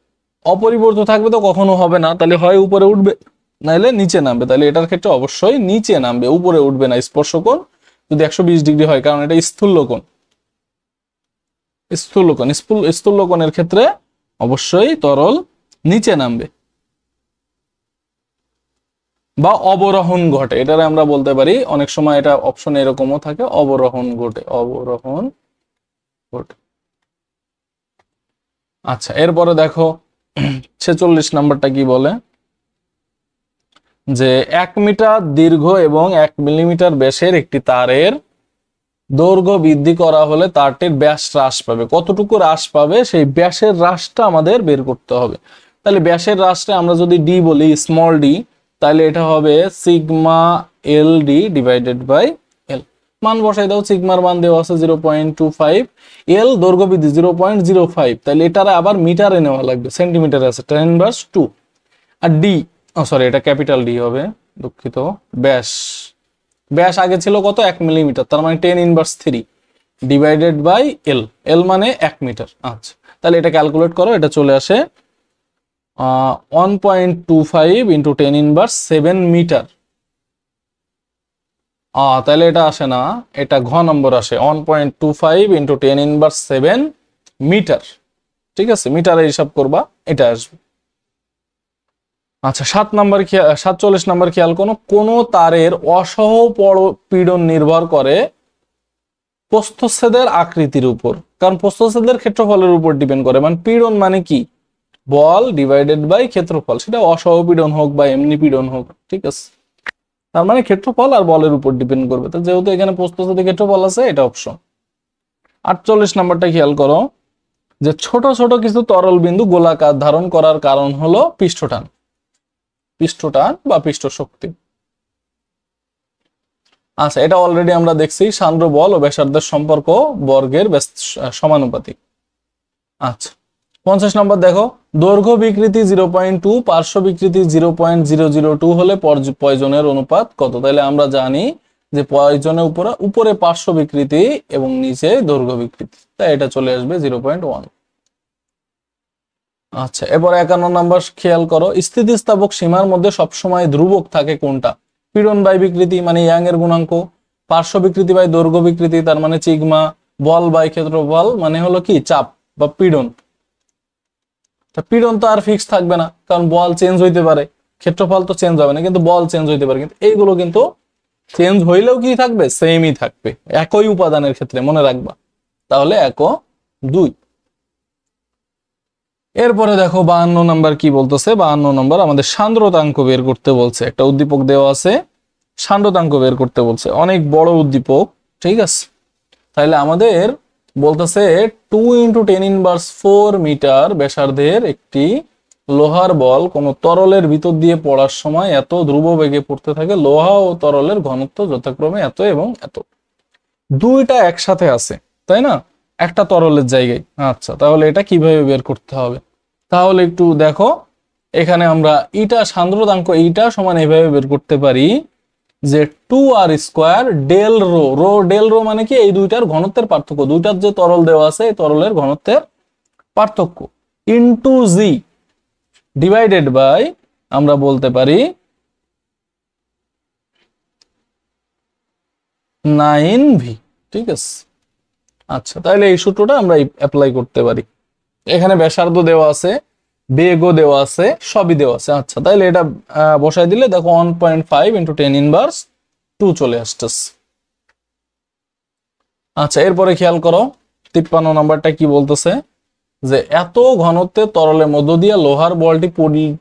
অপরিবর্তিত থাকবে তো কখনো হবে না, তাহলে হয় উপরে উঠবে নাইলে নিচে নামবে, তাহলে এটার ক্ষেত্রে অবশ্যই নিচে নামবে, উপরে উঠবে না স্পর্শ কোণ যদি 120 ডিগ্রি হয়, কারণ এটা স্থূলকোণ। স্থূলকোণের ক্ষেত্রে অবশ্যই তরল নিচে নামবে বা অবরোহণ ঘটে, এটারে আমরা বলতে পারি। অনেক সময় এটা অপশনে এরকমও থাকে, অবরোহণ ঘটে। আচ্ছা, এরপরে দেখো 46 নাম্বারটা কি বলে যে 1 মিটার দীর্ঘ এবং 1 মিলিমিটার ব্যাসের একটি তারের দৈর্ঘ্য বৃদ্ধি করা হলে তারটির ব্যাস হ্রাস পাবে। কতটুকু হ্রাস পাবে সেই ব্যাসের হ্রাসটা আমাদের বের করতে হবে। তাহলে ব্যাসের হ্রাসটা আমরা যদি ডি বলি, স্মল ডি, তাহলে এটা হবে sigma L D divided by L. মান বসাই দাও, সিগমার মান দেওয়া আছে 0.25, এল দৈর্ঘ্য বৃদ্ধি 0.05, তাহলে এটারে আবার মিটারে নেওয়া লাগবে, সেন্টিমিটারে আছে 10^2। আর ডি, সরি এটা ক্যাপিটাল ডি হবে, দুঃখিত। ব্যাস আগে ছিল কত? 1 মিলিমিটার, তার মানে 10^3 ডিভাইডেড বাই এল, এল মানে 1 মিটার। আচ্ছা, তাহলে এটা ক্যালকুলেট করো, এটা চলে আসে 1.25 ইন্টু 10^7 মিটার। তাহলে এটা আসে না, এটা ঘ নম্বর আসে 1.25 ইন্টু 10^7 মিটার। ঠিক আছে, মিটারে হিসাব করবা, এটা আসবে। আচ্ছা, 47 নাম্বার খেয়াল করো, কোন তারের অসহপীড়ন নির্ভর করে প্রস্থচ্ছেদের আকৃতির উপর, কারণ প্রস্থচ্ছেদের ক্ষেত্রফলের উপর ডিপেন্ড করে। মানে পীড়ন মানে কি? বল ডিভাইডেড বাই ক্ষেত্রফল, সেটা অসহপীড়ন হোক বা এমনি পীড়ন হোক, ঠিক আছে। তার মানে ক্ষেত্রফল আর বলের উপর ডিপেন্ড করবে, তো যেহেতু এখানে প্রস্থচ্ছেদের ক্ষেত্রফল আছে, এটা অপশন। 48 নাম্বারটা খেয়াল করো যে ছোট ছোট কিছু তরল বিন্দু গোলাকার ধারণ করার কারণ হলো পৃষ্ঠটান বা পৃষ্ঠ শক্তি। আচ্ছা, এটা অলরেডি আমরা দেখছি, সান্দ্র বল ও ব্যাসার্ধের সম্পর্ক বর্গের সমানুপাতিক। আচ্ছা, 50 নম্বর দেখো, দৈর্ঘ্য বিকৃতি 0.2, পার্শ্ব বিকৃতি 0.002 হলে পয়জনের অনুপাত কত? তাহলে আমরা জানি যে পয়জনের উপরে পার্শ্ব বিকৃতি এবং নিচে দৈর্ঘ্য বিকৃতি, তাই এটা চলে আসবে 0.1। আচ্ছা, এরপর 51 নম্বর খেয়াল করো, স্থিতিস্থাপক সীমার মধ্যে সবসময় ধ্রুবক থাকে কোনটা? পীড়ন বাই বিকৃতি মানে ইয়াং এর গুণাঙ্ক, পার্শ্ব বিকৃতি বাই দৈর্ঘ্য বিকৃতি তার মানে সিগমা, বল বাই ক্ষেত্রফল মানে হলো কি? চাপ বা পীড়ন। পীড়ন তো আর ফিক্স থাকবে না, কারণ বল চেঞ্জ হইতে পারে, ক্ষেত্রফল তো চেঞ্জ হবে না, কিন্তু বল চেঞ্জ হইতে পারে। কিন্তু এইগুলো কিন্তু চেঞ্জ হইলেও কি থাকবে? সেমই থাকবে, একই উপাদানের ক্ষেত্রে, মনে রাখবা। তাহলে 1 ও 2। এরপরে দেখো 52 নাম্বার কি বলতেছে। 52 নাম্বার আমাদের সান্দ্রতাঙ্ক বের করতে বলছে। একটা উদ্দীপক দেওয়া আছে, সান্দ্রতাঙ্ক বের করতে বলছে, অনেক বড় উদ্দীপক, ঠিক আছে। তাহলে আমাদের বলতেছে 2 × 10⁻⁴ মিটার ব্যাসার্ধের একটি লোহার বল কোন তরলের ভিতর দিয়ে পড়ার সময় এত ধ্রুব বেগে পড়তে থাকে, লোহা ও তরলের ঘনত্ব যথাক্রমে এত এবং এত। দুইটা একসাথে আছে, তাই না, একটা তরলের জায়গায়। আচ্ছা, তাহলে এটা কিভাবে বের করতে হবে? তাহলে একটু দেখো, এখানে আমরা ইটা সান্দ্রতাঙ্ক এইটা সমান এইভাবে বের করতে পারি যে 2r² ডেল রো মানে কি? এই দুইটার ঘনত্বের পার্থক্য, দুইটার যে তরল দেওয়া আছে এই তরলের ঘনত্বের পার্থক্য, ইনটু জি ডিভাইডেড বাই আমরা বলতে পারি 9v, ঠিক আছে। আচ্ছা, তাহলে এই সূত্রটা আমরা অ্যাপ্লাই করতে পারি। এখানে ব্যাসার্ধ দেওয়া আছে বেগও দেওয়া আছে, সবই দেওয়া আছে। আচ্ছা, তাইলে এটা বসাই দিলে দেখো 1.5 ইন্টু 10⁻² চলে আসতেছে। আচ্ছা, এরপরে খেয়াল করো 53 নম্বরটা কি বলতেছে, যে এত ঘনত্বের তরলের মধ্য দিয়ে লোহার বলটি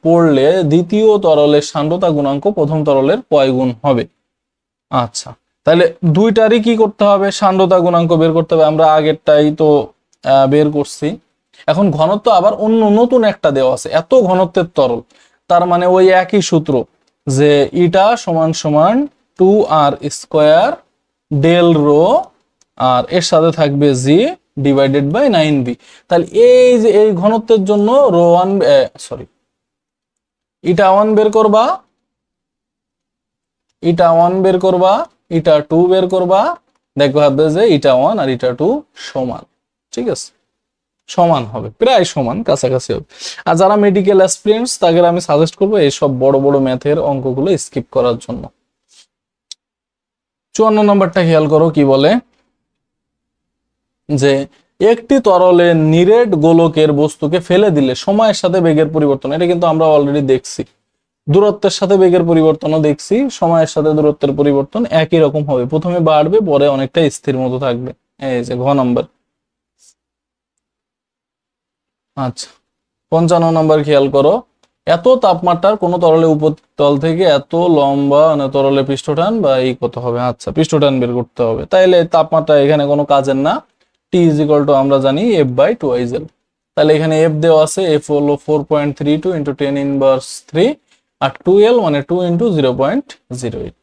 পড়লে দ্বিতীয় তরলের সান্দ্রতা গুণাঙ্ক প্রথম তরলের কয় গুণ হবে? আচ্ছা, তাহলে দুইটারই কি করতে হবে, সান্দ্রতা গুণাঙ্ক বের করতে হবে। আমরা আগেরটাই তো বের করছি। এখন ঘনত্ব আবার অন্য নতুন একটা দেওয়া আছে, এত ঘনত্বের তরল, তার মানে ওই একই সূত্র, যে ইটা সমান সমান 2r² ডেল রো, আর এর সাথে থাকবে জি ডিভাইডেড বাই 9b। তাহলে এই যে এই ঘনত্বের জন্য ইটা 1 বের করবা, ইটা 1 বের করবা, ইটা 2 বের করবা, দেখবা হবে যে ইটা 1 আর ইটা 2 সমান। ঠিক আছে, সমান হবে, প্রায় সমান, কাছাকাছি হবে। আর যারা মেডিকেল অ্যাসপিরেন্টস তাদের আমি সাজেস্ট করবো এইসব বড় বড় ম্যাথের অঙ্কগুলো স্কিপ করার জন্য। 54 নম্বরটা খেয়াল করো কি বলে, যে একটি তরলে নিরেট গোলকের বস্তুকে ফেলে দিলে সময়ের সাথে বেগের পরিবর্তন, এটা কিন্তু আমরা অলরেডি দেখছি। দূরত্বের সাথে বেগের পরিবর্তনও দেখছি, সময়ের সাথে দূরত্বের পরিবর্তন একই রকম হবে, প্রথমে বাড়বে পরে অনেকটা স্থির মতো থাকবে। এই যে ঘ নম্বর। আচ্ছা, 55 নম্বর খেয়াল করো, এত তাপমাত্রার কোন তরলে উপরতল থেকে এত লম্বা মানে তরলের পৃষ্ঠটান বা এই কত হবে? আচ্ছা, পৃষ্ঠটান বের করতে হবে। তাইলে তাপমাত্রা এখানে কোনো কাজের না, T = আমরা জানি F/2IL। তাহলে এখানে F দেওয়া আছে, F হলো 4.32 ইন্টু 10⁻³ আর 2L মানে 2 ইন্টু 0.08,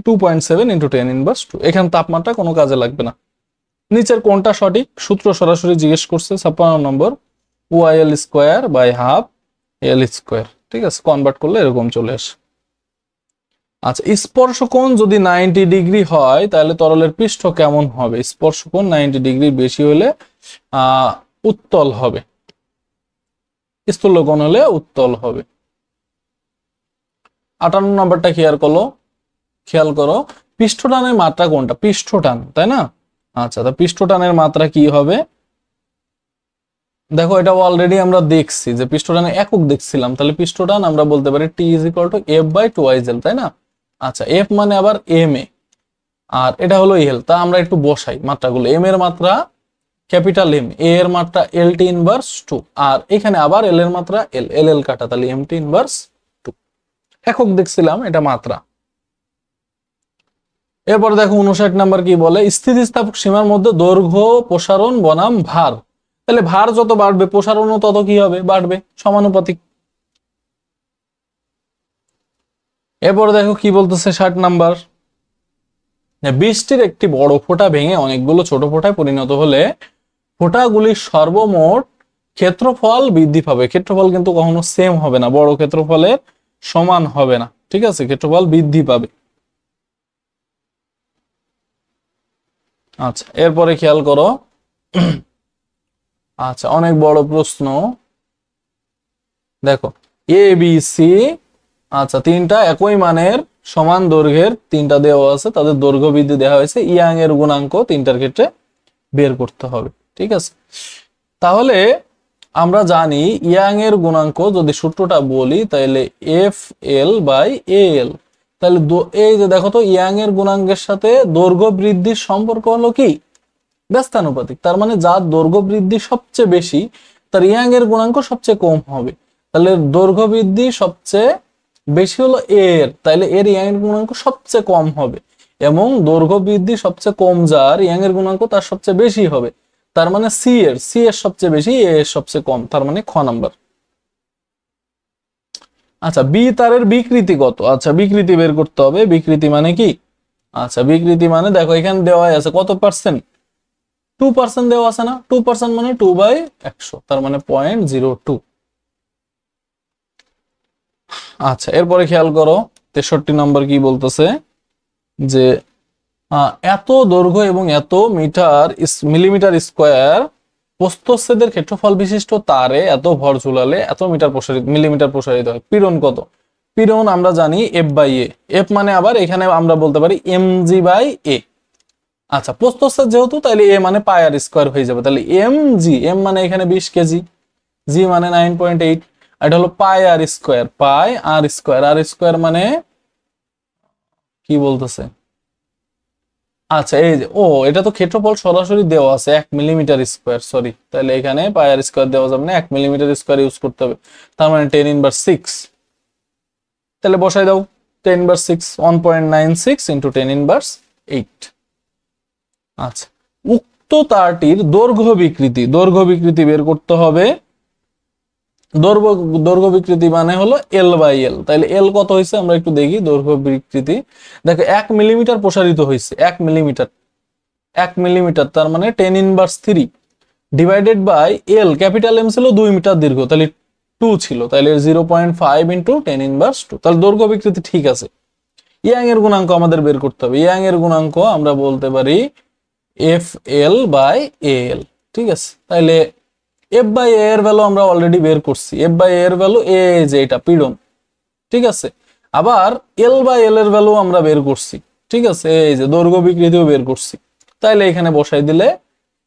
2.7 ইন্টু 10⁻²। এখানে তাপমাত্রা কোনো কাজে লাগবে না। নিচের কোনটা সঠিক? সূত্র সরাসরি জিজ্ঞেস করছে। 56 নম্বর, OIL²/½ L²। ঠিক আছে, কনভার্ট করলে এরকম চলে আসে। আচ্ছা, স্পর্শকোণ যদি 90 ডিগ্রি হয় তাহলে তরলের পৃষ্ঠ কেমন হবে? স্পর্শকোণ 90 ডিগ্রি বেশি হলে উত্তল হবে, স্থূলকোণ হলে উত্তল হবে। 58 নম্বরটা খেয়াল করো পৃষ্ঠটানের মাত্রা কোনটা? পৃষ্ঠটান, তাই না? আচ্ছা, তা পৃষ্ঠটানের মাত্রা কি হবে? দেখো, এটা অলরেডি আমরা দেখছি যে পৃষ্ঠটানের একক দেখছিলাম, তাহলে পৃষ্ঠটান আমরা বলতে পারি T = F/2IL, তাই না? আচ্ছা, F মানে আবার MA, আর এটা হলো L। তা আমরা একটু বসাই মাত্রাগুলো। M এর মাত্রা ক্যাপিটাল M, A এর মাত্রা LT−2, আর এখানে আবার L এর মাত্রা L কাটা, তাহলে MT−2। একক দেখছিলাম, এটা মাত্রা। এরপর দেখো 59 নাম্বার কি বলে, স্থিতিস্থাপক সীমার মধ্যে দৈর্ঘ্য প্রসারণ বনাম ভার। তাহলে ভার যত বাড়বে প্রসারণও তত কি হবে? বাড়বে, সমানুপাতিক। এরপর দেখো কি বলতেছে 60 নাম্বার, বৃষ্টির একটি বড় ফোঁটা ভেঙে অনেকগুলো ছোট ফোঁটায় পরিণত হলে ফোঁটাগুলির সর্বমোট ক্ষেত্রফল বৃদ্ধি পাবে। ক্ষেত্রফল কিন্তু কখনো সেম হবে না, বড় ক্ষেত্রফলের সমান হবে না। ঠিক আছে, ক্ষেত্রফল বৃদ্ধি পাবে। আচ্ছা, এরপরে খেয়াল করো, আচ্ছা অনেক বড় প্রশ্ন, দেখো ABC, আচ্ছা তিনটা একই মানের সমান দৈর্ঘ্যের তিনটা দেওয়া আছে, তাদের দৈর্ঘ্য বৃদ্ধি দেওয়া হয়েছে, ইয়াং এর গুণাঙ্ক তিনটার ক্ষেত্রে বের করতে হবে। ঠিক আছে, তাহলে আমরা জানি ইয়াং এর গুণাঙ্ক যদি সূত্রটা বলি তাহলে FL/AL। তাহলে এই যে দেখো তো, ইয়াং এর গুণাঙ্কের সাথে দৈর্ঘ্য বৃদ্ধির সম্পর্ক হলো কি? ব্যস্তানুপাতিক। তার মানে যার দৈর্ঘ্য বৃদ্ধি সবচেয়ে বেশি তার ইয়াং এর গুণাঙ্ক সবচেয়ে কম হবে। তাহলে দৈর্ঘ্য বৃদ্ধি সবচেয়ে বেশি হলো এর, তাহলে এর ইয়াং এর গুণাঙ্ক সবচেয়ে কম হবে, এবং দৈর্ঘ্য বৃদ্ধি সবচেয়ে কম যার ইয়াং এর গুণাঙ্ক তার সবচেয়ে বেশি হবে। তার মানে সি এর সবচেয়ে বেশি, এ এর সবচেয়ে কম, তার মানে খ নাম্বার। আচ্ছা, বি তারের বিকৃতি কত? আচ্ছা, বিকৃতি বের করতে হবে। বিকৃতি মানে কি? আচ্ছা, বিকৃতি মানে দেখো এখানে দেওয়া আছে কত পার্সেন্ট? 2% দেওয়া আছে না? 2% মানে 2/100, তার মানে 0.02। আচ্ছা, এরপরে খেয়াল করো 63 নম্বর কি বলতেছে, যে এত দৈর্ঘ্য এবং এত মিলিমিটার স্কয়ার প্রস্থচ্ছেদের ক্ষেত্রফল বিশিষ্ট তারে এত ভর ঝুলালে এত মিলিমিটার প্রসারিত হয়। পীড়ন কত? পীড়ন আমরা জানি F/A। F মানে আবার এখানে আমরা বলতে পারি mg/a। আচ্ছা, প্রস্থচ্ছেদ যেহেতু, তাহলে A মানে πr² হয়ে যাবে, তাহলে mg, M মানে এখানে 20 কেজি, জি মানে 9.8, এটা হলো পাই আর স্কোয়ার, পাই আর স্কোয়ার, আর স্কোয়ার মানে কি বলতেছে, আচ্ছা এই যে ও এটা তো ক্ষেত্রফল সরাসরি দেওয়া আছে 1 মিলিমিটার স্কোয়ার, সরি, তাহলে এখানে পাই আর স্কোয়ার দেওয়া যাবে না, 1 মিলিমিটার স্কোয়ার ইউজ করতে হবে, তার মানে 10^6, তাহলে বসাই দাও 10/6, 1.96 ইন্টু 10^8। আচ্ছা, উক্ত তারটির দৈর্ঘ্য বিকৃতি বের করতে হবে। দৈর্ঘ্য দৈর্ঘ্য বিকৃতি মানে হলো L/L, তাহলে L কত হয়েছে আমরা একটু দেখি। দৈর্ঘ্য বিকৃতি দেখো 1 মিলিমিটার প্রসারিত হয়েছে, 1 মিলিমিটার, 1 মিলিমিটার, তার মানে 10^3 divided by L, capital M ছিল 2 মিটার দীর্ঘ, তাহলে 2 ছিল, তাহলে 0.5 ইন্টু 10^2, তাহলে দৈর্ঘ্য বিকৃতি ঠিক আছে। ইয়াং এর গুণাঙ্ক আমাদের বের করতে হবে। ইয়াং এর গুণাঙ্ক আমরা বলতে পারি FL/AL, ঠিক আছে। তাহলে F/A এর ভ্যালু আমরা অলরেডি বের করছি, F/A এর ভ্যালু এ যে এটা পীড়ন, ঠিক আছে। আবার L/L এর ভ্যালু আমরা বের করছি, ঠিক আছে, এই যে দৈর্ঘ্য বিকৃতিও বের করছি, তাইলে এখানে বসাই দিলে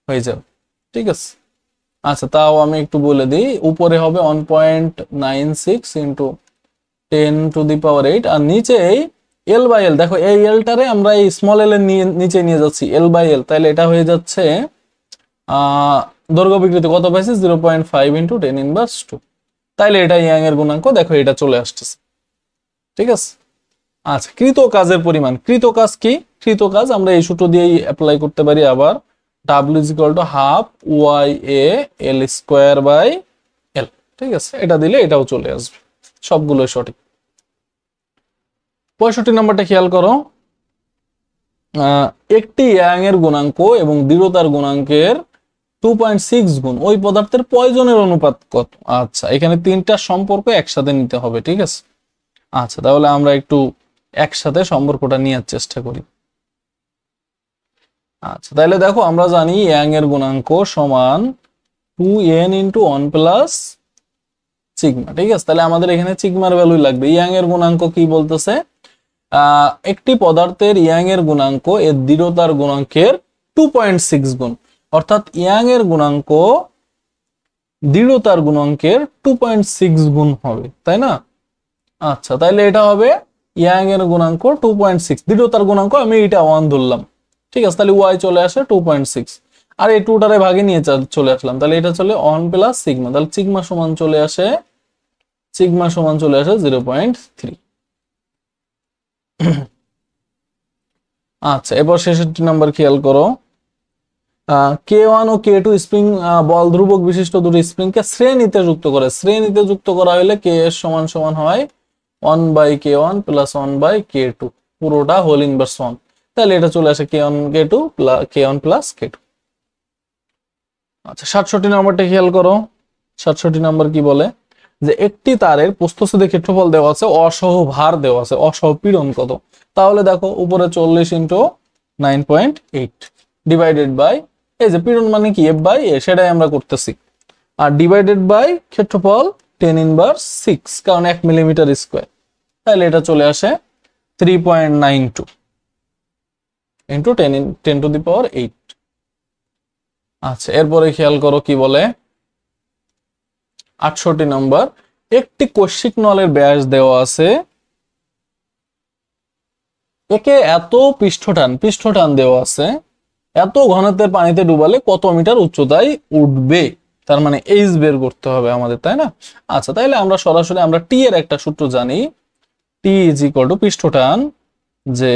হয়ে যাবে, ঠিক আছে। আচ্ছা, তাও আমি একটু বলে দিই, উপরে হবে 1.96 ইন্টু 10⁸, আর নিচেই L/L, দেখো এই এলটারে আমরা এই স্মল এল এর নিচে নিয়ে যাচ্ছি L/L, তাহলে এটা হয়ে যাচ্ছে দৈর্ঘ্য বিকৃতি কত পাইছি 0.5 ইন্টু 10^2, তাইলে এটা ইয়াং এর গুণাঙ্ক, দেখো এটা চলে আসতেছে, ঠিক আছে। আচ্ছা, কৃত কাজের পরিমাণ, কৃত কাজ কি, কৃত কাজ আমরা এই সূত্র দিয়েই অ্যাপ্লাই করতে পারি আবার, W = ½ YA/L²/L, ঠিক আছে, এটা দিলে এটাও চলে আসবে, সবগুলোই সঠিক। 65 নম্বরটা খেয়াল করো, একটি ইয়াং এর গুণাঙ্ক এবং দৃঢ়তার গুণাঙ্কের 2.6 গুণ ওই পদার্থের পয়জনের অনুপাত কত। আচ্ছা, এখানে তিনটা সম্পর্ক একসাথে নিতে হবে, ঠিক আছে। আচ্ছা, তাহলে আমরা একটু একসাথে সম্পর্কটা নেওয়ার চেষ্টা করি। আচ্ছা, তাহলে দেখো আমরা জানি ইয়াং এর গুণাঙ্ক সমান 2n × 1 + সিগমা, ঠিক আছে। তাহলে আমাদের এখানে সিগমার ভ্যালুই লাগবে। ইয়াং এর গুণাঙ্ক কি বলতেছে, একটি পদার্থের ইয়াং এর গুণাঙ্ক এর দৃঢ়তার গুণাঙ্কের 2.6 গুণ, অর্থাৎ ইয়াং এর গুণাঙ্ক দৃঢ়তার গুণাঙ্কের 2.6 গুণ হবে, তাই না। আচ্ছা, তাইলে এটা হবে ইয়াং এর গুণাঙ্ক 2.6, দৃঢ়তার গুণাঙ্ক আমি এটা 1 ধরলাম, ঠিক আছে। তাহলে y চলে আসে 2.6, আর এই 2টারে ভাগে নিয়ে চলে আসলাম, তাহলে এটা চলে 1 + সিগমা, তাহলে সিগমা সমান চলে আসে 0.3। আচ্ছা, এবার 66 নাম্বার খেয়াল করো, K1 ও K2 স্প্রিং বল ধ্রুবক বিশিষ্ট দুটি স্প্রিংকে শ্রেণীতে যুক্ত করে, শ্রেণীতে যুক্ত করা হলে KS সমান হয় 1/K1 + 1/K2, পুরোটা হোল ইনভার্স 1, তাহলে এটা চলে আসে K1 K2 K1 + K2। আচ্ছা, 67 নম্বরটা খেয়াল করো, 67 নম্বর কি বলে, যে একটি তারের প্রস্থচ্ছেদের ক্ষেত্রফল দেওয়া আছে, অসহ ভার দেওয়া আছে, অসহ পীড়ন কত। তাহলে দেখো উপরে 40 × 9.8 ডিভাইডেড বাই, এই যে পীড়ন মানে কি F/A, সেটাই আমরা করতেছি, আর ডিভাইডেড বাই ক্ষেত্রফল 10^6, কারণ 1 মিলিমিটার স্কোয়ার, তাহলে এটা চলে আসে 3.92 ইন্টু 10⁸। আচ্ছা, এরপরে খেয়াল করো কি বলে, 68 নম্বর, একটি কৈশিক নলের ব্যাস দেওয়া আছে, একে এত পৃষ্ঠটান দেওয়া আছে, এত ঘনত্বের পানিতে ডুবালে কত মিটার উচ্চতায় উঠবে, তার মানে এইচ বের করতে হবে আমাদের, তাই না। আচ্ছা, তাইলে আমরা সরাসরি আমরা টি এর একটা সূত্র জানি, টি = পৃষ্ঠটান, যে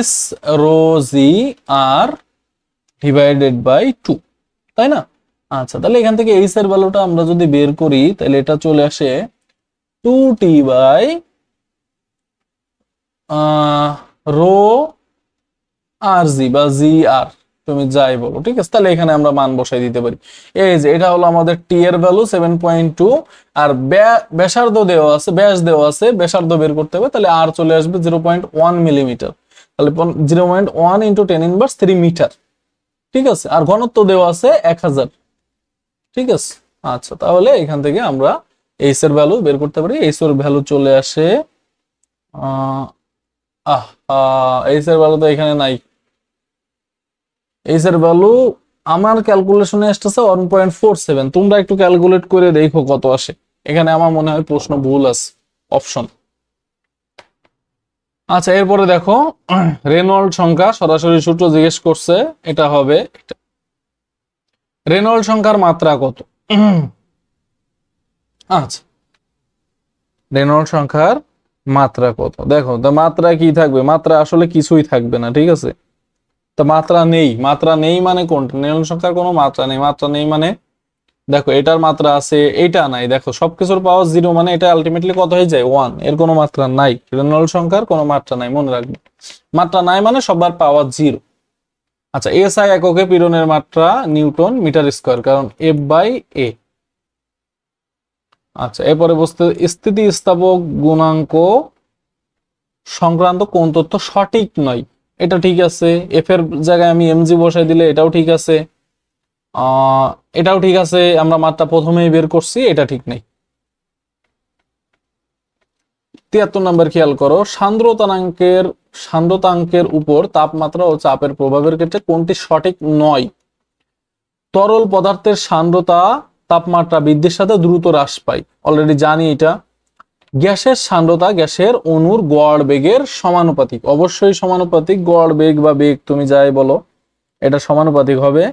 H/ρg/r ডিভাইডেড বাই 2, তাই না। আচ্ছা, তাহলে এখান থেকে এইচ এর ভ্যালুটা আমরা যদি বের করি, তাহলে এটা চলে আসে 2T/ρ/g বা gr, তুমি যাই বলো, ঠিক আছে। তাহলে এখানে আমরা মান বসাই দিতে পারি, এই যে এটা হলো আমাদের টি এর ভ্যালু 7.2, আর ব্যাসার্ধ দেওয়া আছে, ব্যাস দেওয়া আছে, ব্যাসার্ধ বের করতে হবে, তাহলে আর চলে আসবে 0.1 মিলিমিটার, তাহলে 0.1 × 10⁻³ মিটার, ঠিক আছে। আর ঘনত্ব দেওয়া আছে 1000, ঠিক আছে। আচ্ছা, তাহলে এখান থেকে আমরা এইচ এর ভ্যালু বের করতে পারি। এইচ এর ভ্যালু চলে আসে এইচ এর ভ্যালু তো এখানে নাই, এইচ এর ভ্যালু আমার ক্যালকুলেশনে আসতেছে 1.47, তোমরা একটু ক্যালকুলেট করে দেখো কত আসে। এখানে আমার মনে হয় প্রশ্ন ভুল আছে, অপশন। আচ্ছা, এরপরে দেখো রেনল্ড সংখ্যা, সরাসরি সূত্র জিজ্ঞেস করছে, এটা হবে রেনল্ড সংখ্যার মাত্রা কত। আচ্ছা, রেনল্ড সংখ্যার মাত্রা কত, দেখো তো মাত্রা কি থাকবে, মাত্রা আসলে কিছুই থাকবে না, ঠিক আছে। তো মাত্রা নেই, মাত্রা নেই মানে কোনটা, রেনল্ড সংখ্যার কোনো মাত্রা নেই, মাত্রা নেই মানে দেখো এটার মাত্রা আছে, এইটা নাই, দেখো সবকিছুর পাওয়ার 0 মানে এটা আলটিমেটলি কত হয়ে যায় 1, এর কোনো মাত্রা নাই, রেনল্ড সংখ্যার কোনো মাত্রা নাই, মনে রাখবে মাত্রা নাই মানে সবার পাওয়ার 0। আচ্ছা, এসআই এককে পীড়নের মাত্রা নিউটন মিটার স্কয়ার, কারণ F/A। আচ্ছা, এরপরে বসতে স্থিতিস্থাপক গুণাঙ্ক সংক্রান্ত কোন তথ্য সঠিক নয়, এটা ঠিক আছে, এফ এর জায়গায় আমি mg বসাই দিলে এটাও ঠিক আছে, এটাও ঠিক আছে, আমরা মাত্রা প্রথমেই বের করছি, এটা ঠিক নেই। 73 নম্বর খেয়াল করো, সান্দ্রতাঙ্কের উপর তাপমাত্রা ও চাপের প্রভাবের ক্ষেত্রে কোনটি সঠিক নয়। তরল পদার্থের সান্দ্রতা তাপমাত্রা বৃদ্ধির সাথে দ্রুত হ্রাস পায়, অলরেডি জানি এটা। গ্যাসের সান্দ্রতা গ্যাসের অণুর গড় বেগের সমানুপাতিক, অবশ্যই সমানুপাতিক, গড় বেগ বা বেগ তুমি যাই বলো এটা সমানুপাতিক হবে।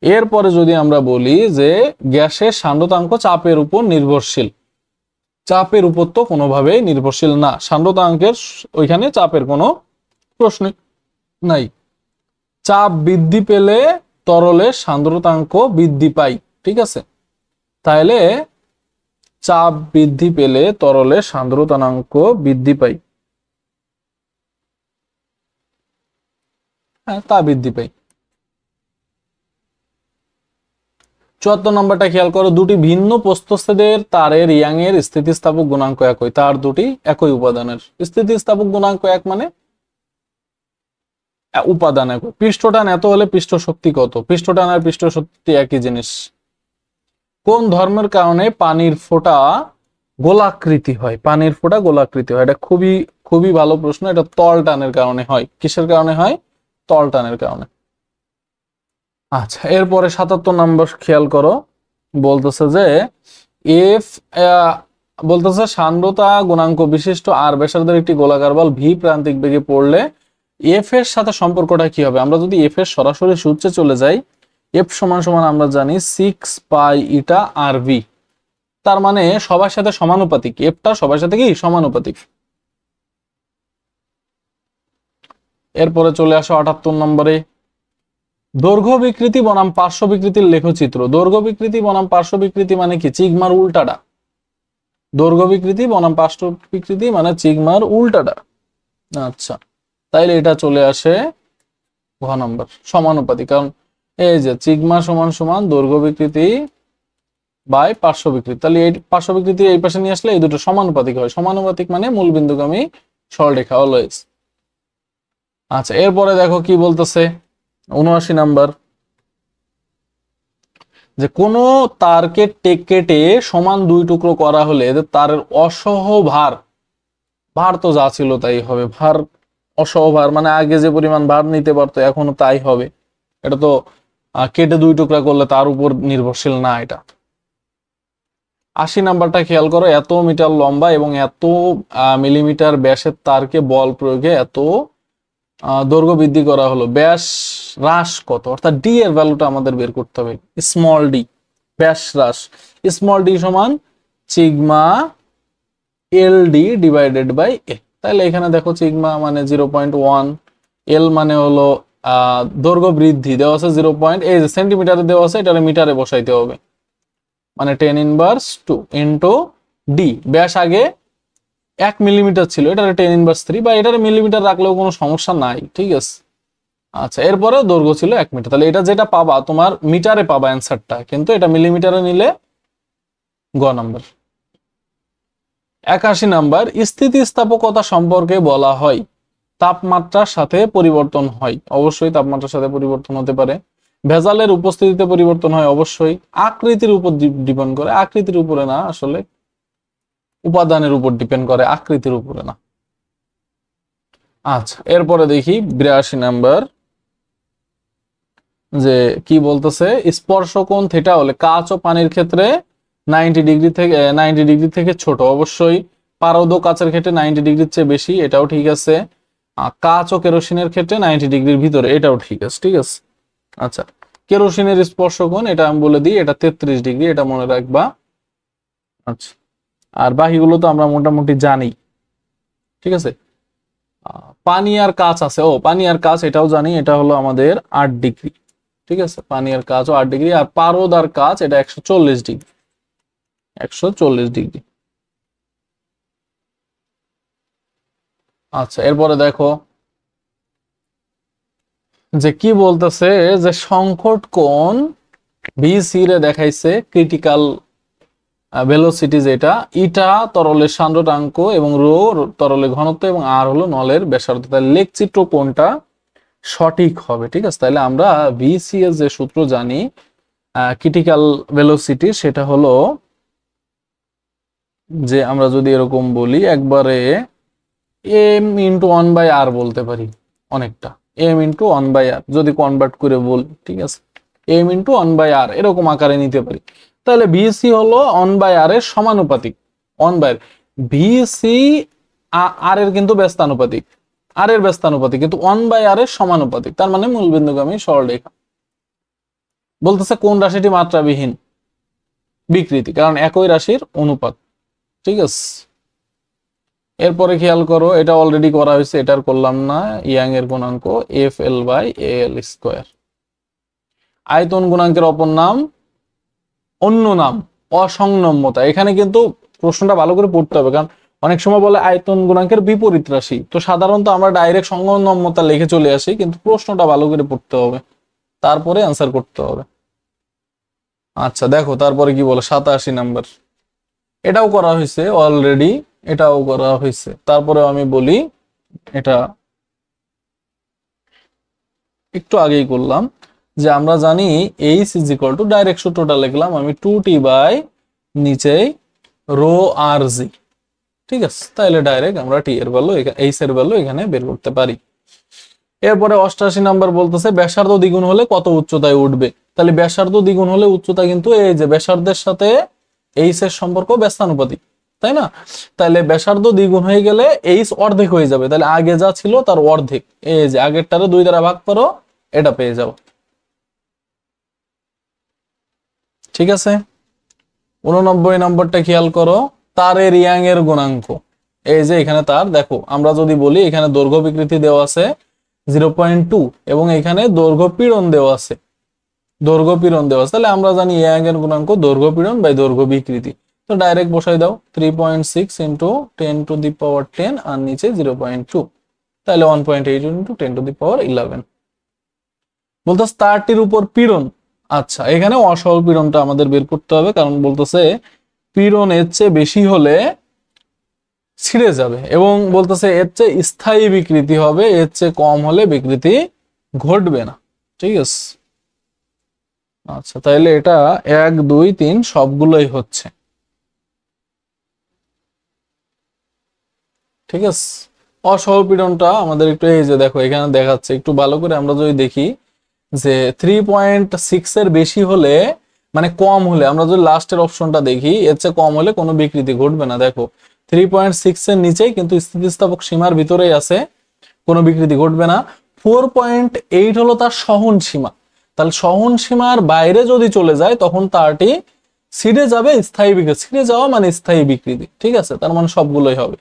এরপরে যদি আমরা বলি যে গ্যাসের সান্দ্রতাঙ্ক চাপের উপর নির্ভরশীল, চাপের উপর তো কোনোভাবেই নির্ভরশীল না, সান্দ্রতাঙ্কের ওইখানে চাপের কোনো প্রশ্ন নাই। চাপ বৃদ্ধি পেলে তরলের সান্দ্রতাঙ্ক বৃদ্ধি পায়, ঠিক আছে, তাইলে চাপ বৃদ্ধি পেলে তরলের সান্দ্রতাঙ্ক বৃদ্ধি পায়, হ্যাঁ তা বৃদ্ধি পায়। 74 নম্বরটা খেয়াল করো, দুটি ভিন্ন প্রস্থচ্ছেদের তারের ইয়াং এর স্থিতিস্থাপক গুণাঙ্ক একই, তার দুটি একই উপাদানের, স্থিতিস্থাপক গুণাঙ্ক এক মানে উপাদান একই, পৃষ্ঠটান এত হলে পৃষ্ঠ শক্তি কত, পৃষ্ঠটান আর পৃষ্ঠ শক্তি একই জিনিস। কোন ধর্মের কারণে পানির ফোঁটা গোলাকৃতি হয়, পানির ফোঁটা গোলাকৃতি হয়, এটা খুবই খুবই ভালো প্রশ্ন, এটা তল টানের কারণে হয়, কিসের কারণে হয়, তল টানের কারণে। আচ্ছা, এরপরে 77 নম্বর খেয়াল করো, বলতেছে যে এফ বলতেছে সান্দ্রতা গুণাঙ্ক বিশিষ্ট আর ব্যাসার্ধের একটি গোলাকার বল ভি প্রান্তিক বেগে পড়লে এফ এর সাথে সম্পর্কটা কি হবে। আমরা যদি এফ এর সরাসরি সূত্রে চলে যাই, এফ সমান সমান আমরা জানি 6 π r v, তার মানে সবার সাথে সমানুপাতিক, এফটা সবার সাথে কি সমানুপাতিক। এরপরে চলে আসো 78 নম্বরে, দৈর্ঘ্য বিকৃতি বনাম পার্শ্ব বিকৃতির লেখচিত্র। দৈর্ঘ্য বিকৃতি বনাম পার্শ্ব বিকৃতি মানে কি, সিগমার উল্টাটা, দৈর্ঘ্য বিকৃতি বনাম পার্শ্ব বিকৃতি মানে সিগমার উল্টাটা। আচ্ছা, তাইলে এটা চলে আসে ঘ নম্বর, সমানুপাতিক, কারণ এই যে সিগমা সমান সমান দৈর্ঘ্য বিকৃতি বাই পার্শ্ব বিকৃতি, তাহলে এই পার্শ্ব বিকৃতি এই পাশে নিয়ে আসলে এই দুটো সমানুপাতিক হয়, সমানুপাতিক মানে মূলবিন্দুগামী সরলরেখা অলওয়েজ। আচ্ছা, এরপরে দেখো কি বলতেছে 79 নাম্বার, যে কোনো তারকে কেটে সমান দুই টুকরো করা হলে তারের অসহ ভার, ভার তো যা ছিল তাই হবে, ভার অসহ ভার মানে আগে যে পরিমাণ ভার নিতে পারতো এখনো তাই হবে, এটা তো কেটে দুই টুকরা করলে তার উপর নির্ভরশীল না এটা। 80 নাম্বারটা খেয়াল করো, এত মিটার লম্বা এবং এত মিলিমিটার ব্যাসের তারকে বল প্রয়োগে এত দৈর্ঘ্য বৃদ্ধি করা হলো, ব্যাস হ্রাস কত, অর্থাৎ ডি এর ভ্যালুটা আমাদের বের করতে হবে, স্মল ডি, ব্যাস হ্রাস, স্মল ডি সমান sigma L D divided by A. তাহলে এখানে দেখো সিগমা মানে 0.1, এল মানে হলো দৈর্ঘ্য বৃদ্ধি দেওয়া আছে 0. এই যে সেন্টিমিটারে দেওয়া আছে, এটা মিটারে বসাইতে হবে, মানে 10^2 ইন্টু ডি, ব্যাস আগে 1 মিলিমিটার ছিল, এটা 10^3 বা এটার মিলিমিটার রাখলেও কোনো সমস্যা নাই, ঠিক আছে। আচ্ছা, এরপরে দৈর্ঘ্য ছিল 1 মিটার, তাহলে এটা যেটা পাবা তোমার মিটারে পাবা অ্যান্সারটা, কিন্তু এটা মিলিমিটারে নিলে গ নাম্বার। 81 নাম্বার, স্থিতিস্থাপকতা সম্পর্কে বলা হয় তাপমাত্রার সাথে পরিবর্তন হয়, অবশ্যই তাপমাত্রার সাথে পরিবর্তন হতে পারে। ভেজালের উপস্থিতিতে পরিবর্তন হয়, অবশ্যই। আকৃতির উপর ডিপেন্ড করে, আকৃতির উপরে না, আসলে উপাদানের উপর ডিপেন্ড করে, আকৃতির উপরে না। আচ্ছা, এরপরে দেখি 82 নাম্বার, যে কি বলতেছে, স্পর্শকোণ থিটা হলে কাঁচ ও পানির ক্ষেত্রে 90 ডিগ্রি থেকে ছোট। অবশ্যই পারদ ও কাঁচের ক্ষেত্রে 90 ডিগ্রির চেয়ে বেশি, এটাও ঠিক আছে। কাঁচ ও কেরোসিনের ক্ষেত্রে 90 ডিগ্রির ভিতরে, এটাও ঠিক আছে। ঠিক আছে, আচ্ছা কেরোসিনের স্পর্শকোণ এটা আমি বলে দিই, এটা 33 ডিগ্রি, এটা মনে রাখবা। আচ্ছা, আর বাকিগুলো তো আমরা মোটামুটি জানি। ঠিক আছে, পানি আর কাঁচ আছে, পানি আর কাঁচ এটাও জানি, এটা হলো আমাদের 8 ডিগ্রি। ঠিক আছে, পানি আর কাঁচও 8 ডিগ্রি, আর পারদ আর কাঁচ এটা 140 ডিগ্রি, 140 ডিগ্রি। আচ্ছা, এরপরে দেখো যে কি বলতেছে, যে সংকট কোণ বিসি রে দেখাইছে ক্রিটিক্যাল ভেলোসিটি, যেটা ইটা তরলের সান্দ্রতাঙ্ক এবং রো তরলের ঘনত্ব এবং আর হলো নলের ব্যাসার্ধ। তাহলে লেখচিত্র কোনটা সঠিক হবে? ঠিক আছে, তাহলে আমরা বিসি এর যে সূত্র জানি ক্রিটিক্যাল ভেলোসিটি, সেটা হলো যে আমরা যদি এরকম বলি একবারে এম ইন্টু 1/r বলতে পারি, অনেকটা এম ইন্টু 1/r যদি কনভার্ট করে বলি। ঠিক আছে, এম ইন্টু 1/r এরকম আকারে নিতে পারি। তাহলে বিসি হলো 1/r এর সমানুপাতিক। 1/r বিসি আর এর কিন্তু ব্যস্তানুপাতিক, আর এর ব্যস্তানুপাতিক, কিন্তু 1/r এর সমানুপাতিক, তার মানে মূলবিন্দুগামী সরলরেখা। বলতেছে কোন রাশিটি মাত্রাবিহীন বিকৃতি, কারণ একই রাশির অনুপাত। ঠিক আছে, এরপরে খেয়াল করো, এটা অলরেডি করা হয়েছে, এটার করলাম না। ইয়াং এর গুণাঙ্ক F L by A L square. আয়তন গুণাঙ্কের অপর নাম, অন্য নাম অসংনম্যতা। এখানে কিন্তু প্রশ্নটা ভালো করে পড়তে হবে, কারণ অনেক সময় বলে আয়তন গুণাঙ্কের বিপরীত রাশি, তো সাধারণত আমরা ডাইরেক্ট সংনম্যতা লিখে চলে আসি, কিন্তু প্রশ্নটা ভালো করে পড়তে হবে, তারপরে অ্যান্সার করতে হবে। আচ্ছা দেখো তারপরে কি বলে, 87 নাম্বার, এটাও করা হয়েছে অলরেডি, এটাও করা হয়েছে। তারপরে আমি বলি, এটা একটু আগেই করলাম, যে আমরা জানি H is equal two, direct সূত্রটা লিখলাম আমি 2t বাই নিচে রো আর জি। ঠিক আছে, তাহলে ডাইরেক্ট আমরা টি এর ভ্যালু, এইচ এর ভ্যালু এখানে বের করতে পারি। এরপরে 88 নাম্বার বলতেছে ব্যাসার্ধ দ্বিগুণ হলে কত উচ্চতায় উঠবে। তাহলে ব্যাসার্ধ দ্বিগুণ হলে উচ্চতা কিন্তু এই যে ব্যাসার্ধের সাথে এইচ এর সম্পর্ক ব্যস্তানুপাতিক, তাই না? তাহলে ব্যাসার্ধ দ্বিগুণ হয়ে গেলে এইচ অর্ধেক হয়ে যাবে, তাহলে আগে যা ছিল তার অর্ধেক, এই যে আগেরটারে 2 দ্বারা ভাগ করো, এটা পেয়ে যাও। ঠিক আছে, 89 নম্বরটা খেয়াল করো, তারের ইয়াং এর গুণাঙ্ক। এই যে এখানে তার, দেখো আমরা যদি বলি এখানে দৈর্ঘ্য বিকৃতি দেওয়া আছে 0.2 এবং এখানে দৈর্ঘ্য পীড়ন দেওয়া আছে, দৈর্ঘ্য পীড়ন দেওয়া আছে, তাহলে আমরা জানি ইয়াং এর গুণাঙ্ক দৈর্ঘ্য পীড়ন বাই দৈর্ঘ্য বিকৃতি। তো ডাইরেক্ট বসাই দাও, 3.6 ইন্টু 10 টু দি পাওয়ার 10 আর নিচে 0.2, তাহলে 1.8 ইন্টু 10 টু দি পাওয়ার 11। বলতেছে তারটির উপর পীড়ন। আচ্ছা, এখানে অসহল পীড়নটা আমাদের বের করতে হবে, কারণ বলতেছে পীড়ন এর চেয়ে বেশি হলে ছিঁড়ে যাবে, এবং বলতেছে এর চেয়ে স্থায়ী বিকৃতি হবে, এর চেয়ে কম হলে বিকৃতি ঘটবে না। ঠিক আছে, আচ্ছা তাহলে এটা 1 2 3 সবগুলোই হচ্ছে। ঠিক আছে, অসহল পীড়নটা আমাদের একটু, এই যে দেখো এখানে দেখাচ্ছে, একটু ভালো করে আমরা যদি দেখি যে 3.6 এর বেশি হলে, মানে কম হলে, আমরা যদি লাস্টের অপশনটা দেখি, এর চেয়ে কম হলে কোনো বিকৃতি ঘটবে না। দেখো 3.6 এর নিচেই কিন্তু স্থিতিস্থাপক সীমার ভিতরেই আছে, কোনো বিকৃতি ঘটবে না। 4.8 হলো তার সহন সীমা, তাহলে সহন সীমার বাইরে যদি চলে যায় তখন তারটি ছিঁড়ে যাবে, স্থায়ী বিকৃতি, ছিঁড়ে যাওয়া মানে স্থায়ী বিকৃতি। ঠিক আছে, তার মানে সবগুলোই হবে।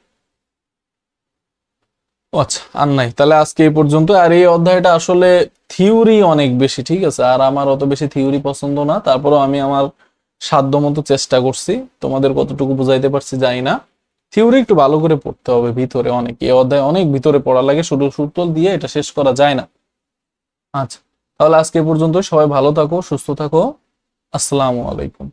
আচ্ছা আর নাই, তাহলে আজকে এই পর্যন্ত। আর এই অধ্যায়টা আসলে থিওরি অনেক বেশি, ঠিক আছে, আর আমার অত বেশি থিওরি পছন্দ না, তারপরও আমি আমার সাধ্য মতো চেষ্টা করছি, তোমাদের কতটুকু বুঝাইতে পারছি জানি না। থিওরি একটু ভালো করে পড়তে হবে, ভিতরে অনেক, এই অধ্যায় অনেক ভিতরে পড়া লাগে, শুধু সূত্র দিয়ে এটা শেষ করা যায় না। আচ্ছা, তাহলে আজকে এই পর্যন্ত, সবাই ভালো থাকো, সুস্থ থাকো, আসসালামু আলাইকুম।